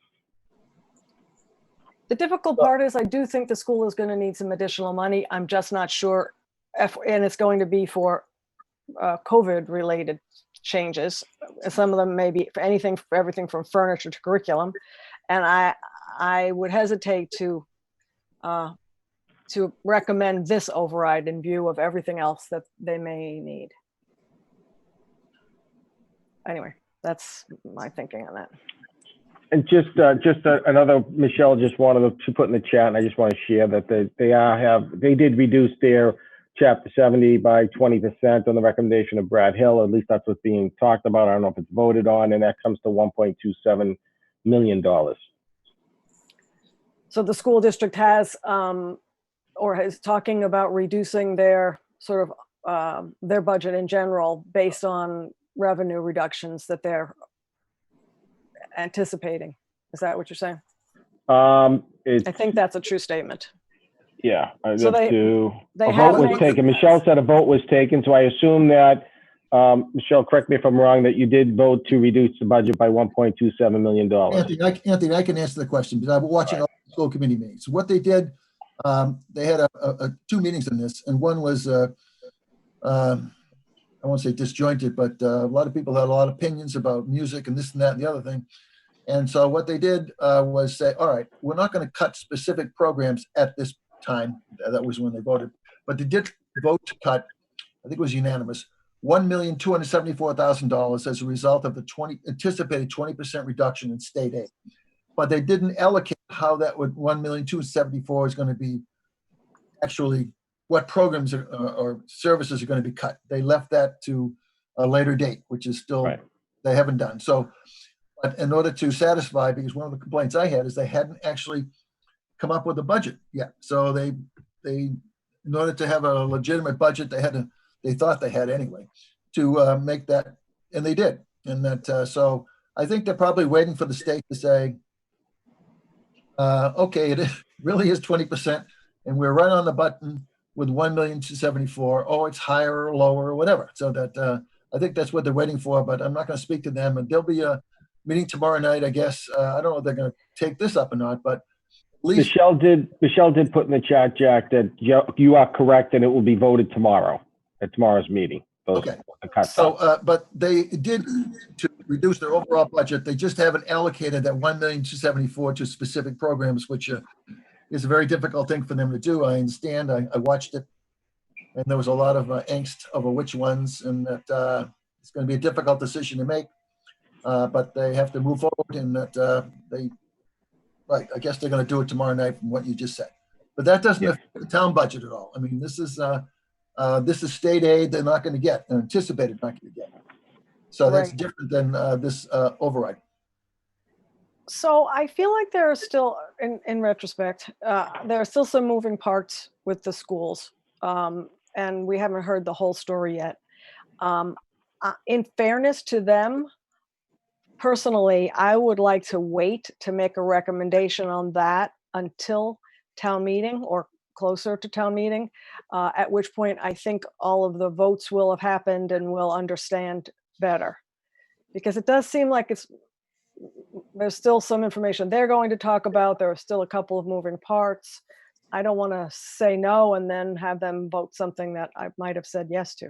The difficult part is I do think the school is going to need some additional money. I'm just not sure and it's going to be for COVID related changes. Some of them may be for everything from furniture to curriculum. And I would hesitate to recommend this override in view of everything else that they may need. Anyway, that's my thinking on that. And just another, Michelle just wanted to put in the chat, and I just want to share that they did reduce their Chapter 70 by 20% on the recommendation of Brad Hill. At least that's what's being talked about. I don't know if it's voted on, and that comes to $1.27 million. So the school district has, or is talking about reducing their sort of, their budget in general based on revenue reductions that they're anticipating. Is that what you're saying? I think that's a true statement. Yeah, So they they a have vote was made- taken. Michelle said a vote was taken, so I assume that, Michelle, correct me if I'm wrong, that you did vote to reduce the budget by $1.27 million. Anthony, I can answer the question because I've been watching all the school committee meetings. What they did, they had two meetings in this, and one was, I won't say disjointed, but a lot of people had a lot of opinions about music and this and that and the other thing. And so what they did was say, all right, we're not going to cut specific programs at this time. That was when they voted. But they did vote to cut, I think it was unanimous, $1,274,000 as a result of the anticipated 20% reduction in state aid. But they didn't allocate how that would $1,274,000 is going to be actually what programs or services are going to be cut. They left that to a later date, which is still, they haven't done. So, but in order to satisfy, because one of the complaints I had is they hadn't actually come up with a budget yet. So they, in order to have a legitimate budget, they thought they had anyway, to make that, and they did. And that, so I think they're probably waiting for the state to say, okay, it really is 20%, and we're right on the button with 1,274,000. Oh, it's higher or lower or whatever. So that I think that's what they're waiting for. But I'm not going to speak to them. And there'll be a meeting tomorrow night, I guess. I don't know if they're going to take this up or not, but at least Michelle did put in the chat, Jack, that you are correct, and it will be voted tomorrow at tomorrow's meeting. okay. So, but they did to reduce their overall budget. They just haven't allocated that 1,274,000 to specific programs, which is a very difficult thing for them to do. I understand. I watched it, and there was a lot of angst over which ones, and that it's going to be a difficult decision to make. But they have to move forward, and that right. I guess they're going to do it tomorrow night, from what you just said. But that doesn't affect the town budget at all. I mean, this is state aid they're not going to get, they're anticipated not going to get. So that's different than this override. So I feel like there are still, in retrospect, there are still some moving parts with the schools, and we haven't heard the whole story yet. In fairness to them, personally, I would like to wait to make a recommendation on that until town meeting or closer to town meeting, at which point I think all of the votes will have happened and we'll understand better. Because it does seem like there's still some information they're going to talk about. There are still a couple of moving parts. I don't want to say no and then have them vote something that I might have said yes to.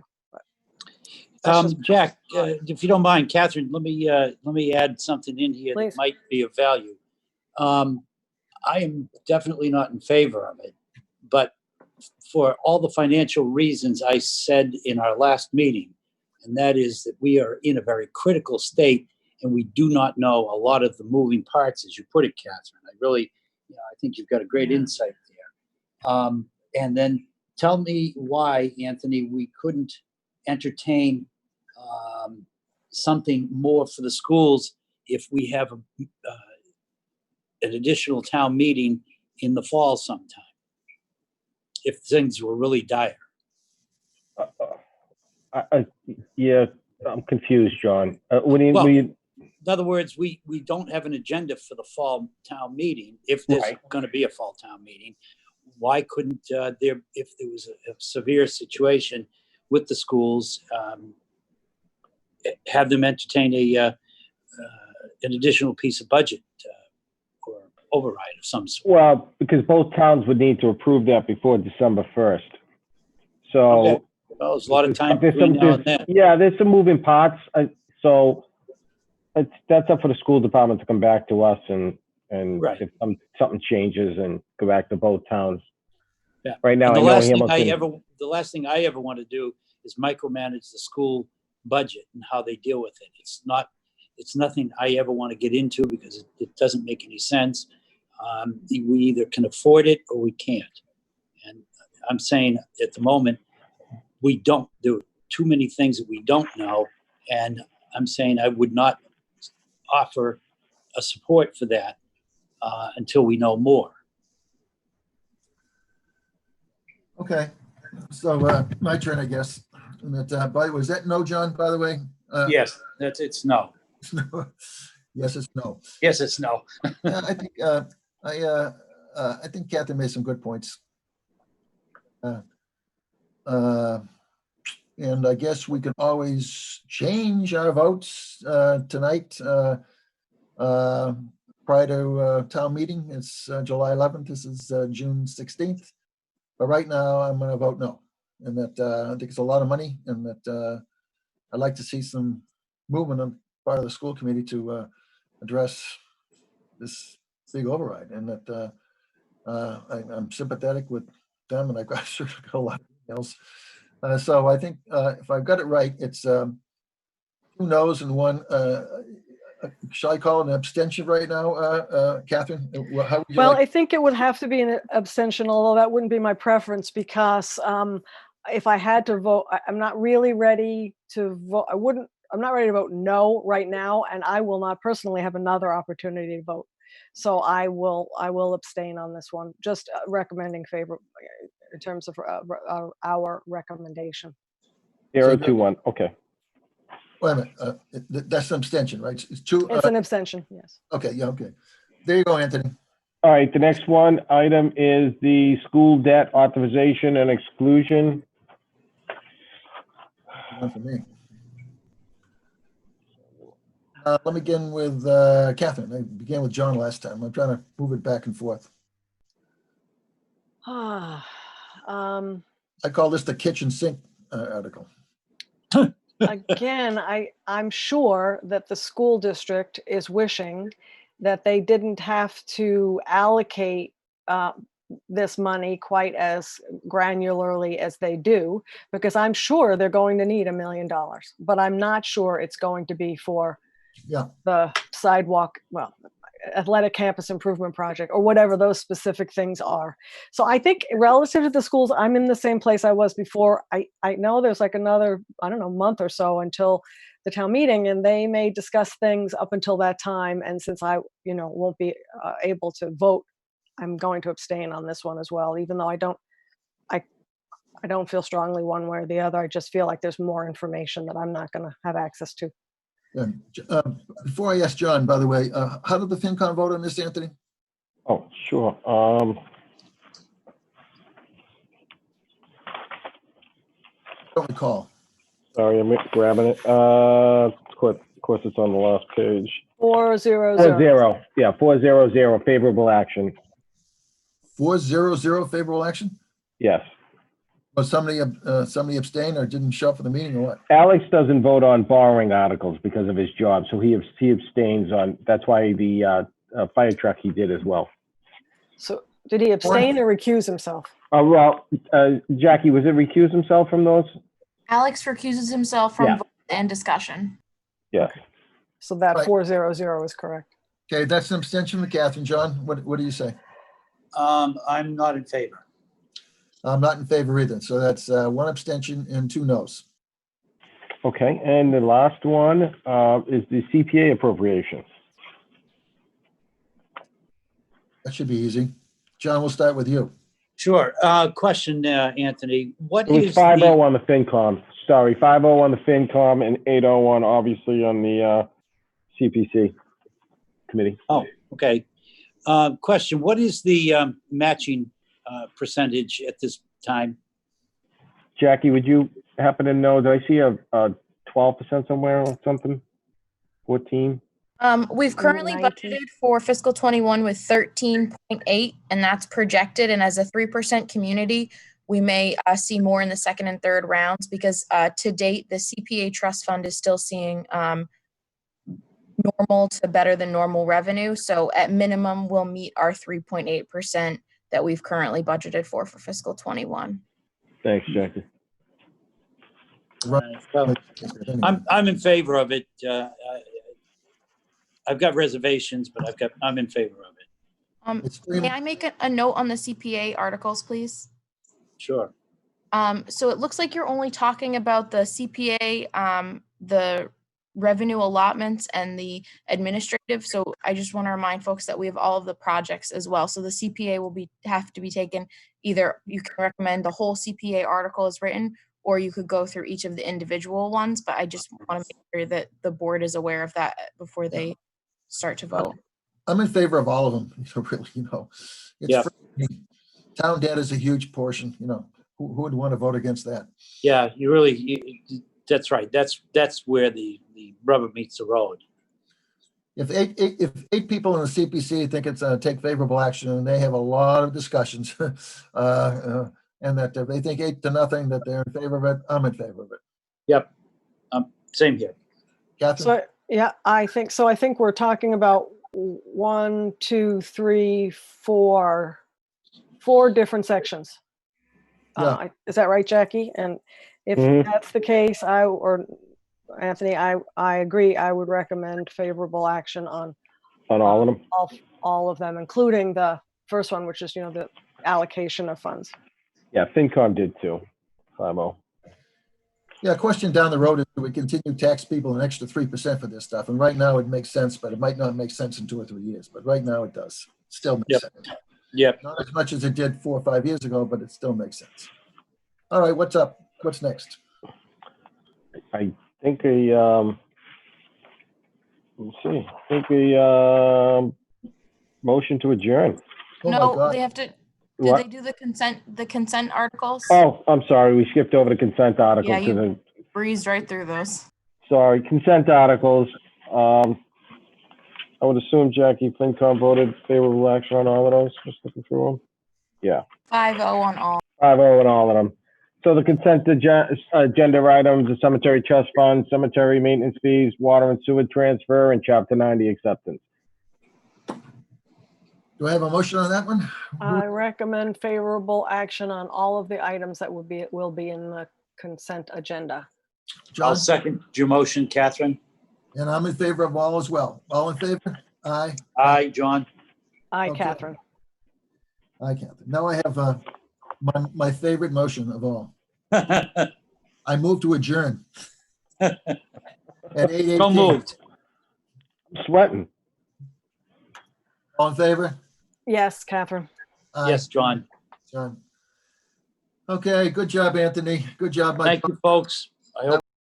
Jack, if you don't mind, Catherine, let me add something in here that might be of value. I am definitely not in favor of it, but for all the financial reasons I said in our last meeting, and that is that we are in a very critical state and we do not know a lot of the moving parts, as you put it, Catherine. I think you've got a great insight there. And then tell me why, Anthony, we couldn't entertain something more for the schools if we have an additional town meeting in the fall sometime, if things were really dire. Yeah, I'm confused, John. What do you? In other words, we don't have an agenda for the fall town meeting. If there's going to be a fall town meeting, why couldn't if there was a severe situation with the schools, have them entertain an additional piece of budget or override of some sort? Well, because both towns would need to approve that before December 1st. So well, there's a lot of time between now and then. Yeah, there's some moving parts. So that's up for the school department to come back to us and if something changes and go back to both towns. Yeah. Right now, the last thing I ever want to do is micromanage the school budget and how they deal with it. It's nothing I ever want to get into because it doesn't make any sense. We either can afford it or we can't. And I'm saying at the moment, there are too many things that we don't know. And I'm saying I would not offer a support for that until we know more. Okay, so my turn, I guess. And that, by the way, was that no, John, by the way? Yes, it's no. Yes, it's no. Yes, it's no. Yeah, I think Catherine made some good points. And I guess we can always change our votes tonight prior to town meeting. It's July 11th. This is June 16th. But right now, I'm going to vote no. And that I think it's a lot of money, and that I'd like to see some movement on part of the school committee to address this big override. And that I'm sympathetic with them, and I've got a lot of emails. So I think if I've got it right, it's 2 no's and 1. Shall I call it an abstention right now, Catherine? How would you Well, like? I think it would have to be an abstention, although that wouldn't be my preference, because if I had to vote, I'm not really ready to vote. I'm not ready to vote no right now, and I will not personally have another opportunity to vote. So I will abstain on this one, just recommending favor in terms of our recommendation. 021. Okay. Wait a minute. That's an abstention, right? It's 2. It's an abstention, yes. Okay, yeah, okay. There you go, Anthony. All right. The next item is the school debt authorization and exclusion. One for me. Let me begin with Catherine. I began with John last time. I'm trying to move it back and forth. I call this the kitchen sink article. Again, I'm sure that the school district is wishing that they didn't have to allocate this money quite as granularly as they do, because I'm sure they're going to need $1 million, but I'm not sure it's going to be for the sidewalk, athletic campus improvement project, or whatever those specific things are. So I think relative to the schools, I'm in the same place I was before. I know there's like another, month or so until the town meeting, and they may discuss things up until that time. And since I, won't be able to vote, I'm going to abstain on this one as well, even though I don't feel strongly one way or the other. I just feel like there's more information that I'm not going to have access to. Yeah. Before I ask John, by the way, how did the FinCom vote on this, Anthony? Oh, sure. Don't recall. Sorry, I'm grabbing it. Of course, it's on the last page. 400. 4-0. Yeah, 400. Favorable action. 400 favorable action? Yes. Was somebody abstained or didn't show up for the meeting or what? Alex doesn't vote on borrowing articles because of his job, so he abstains on. That's why the fire truck he did as well. So did he abstain or recuse himself? Jackie, was it recuse himself from those? Alex recuses himself from vote and discussion. Yes. So that 400 is correct. Okay, that's an abstention with Catherine. John, what do you say? I'm not in favor. I'm not in favor either. So that's 1 abstention and 2 no's. Okay, and the last one is the CPA appropriations. That should be easy. John, we'll start with you. Sure. Question, Anthony. What It was is 5-0 on the FinCom. Sorry, 5-0 on the FinCom and 8-0 obviously on the CPC committee. Oh, okay. Question, what is the matching percentage at this time? Jackie, would you happen to know? Did I see a 12% somewhere or something? 14? We've currently 19. budgeted for fiscal 21 with 13.8, and that's projected. And as a 3% community, we may see more in the second and third rounds, because to date, the CPA trust fund is still seeing normal to better than normal revenue. So at minimum, we'll meet our 3.8% that we've currently budgeted for fiscal 21. Thanks, Jackie. So I'm in favor of it. I've got reservations, but I'm in favor of it. May I make a note on the CPA articles, please? Sure. So it looks like you're only talking about the CPA, the revenue allotments and the administrative. So I just want to remind folks that we have all of the projects as well. So the CPA will have to be taken, either you can recommend the whole CPA article as written, or you could go through each of the individual ones. But I just want to make sure that the board is aware of that before they start to vote. I'm in favor of all of them. Really, it's Yeah. town debt is a huge portion. Who would want to vote against that? Yeah, that's right. That's where the rubber meets the road. If eight people in the CPC think it's take favorable action, and they have a lot of discussions, and that if they think 8-0 that they're in favor of it, I'm in favor of it. Yep. Same here. Catherine? So, yeah, I think so. I think we're talking about 1, 2, 3, 4 different sections. Yeah. Is that right, Jackie? And if that's the case, Anthony, I agree. I would recommend favorable action on all of them. all of them, including the first one, which is, the allocation of funds. Yeah, FinCom did too. 5-0. Yeah, question down the road is, do we continue tax people an extra 3% for this stuff? And right now it makes sense, but it might not make sense in 2 or 3 years. But right now it does. Still makes sense. Yep. Not as much as it did 4 or 5 years ago, but it still makes sense. All right, what's up? What's next? I think a motion to adjourn. Oh my No, God. they have to. Did What? they do the consent articles? Oh, I'm sorry. We skipped over the consent articles. Yeah, you 'cause breezed right through those. sorry, consent articles. I would assume, Jackie, FinCom voted favorable action on all of those. Just looking through them. Yeah. 5-0 on all. 5-0 on all of them. So the consent agenda items, the cemetery trust fund, cemetery maintenance fees, water and sewer transfer, and Chapter 90 acceptance. Do I have a motion on that one? I recommend favorable action on all of the items that will be in the consent agenda. John? I'll second your motion, Catherine. And I'm in favor of all as well. All in favor? Aye. Aye, John. Aye, Okay. Catherine. Aye, Catherine. Now I have my favorite motion of all. I move to adjourn. At 8:18. So moved. I'm sweating. All in favor? Yes, Catherine. Aye. Yes, John. John. Okay, good job, Anthony. Good job, Mike. Thank you, folks. I hope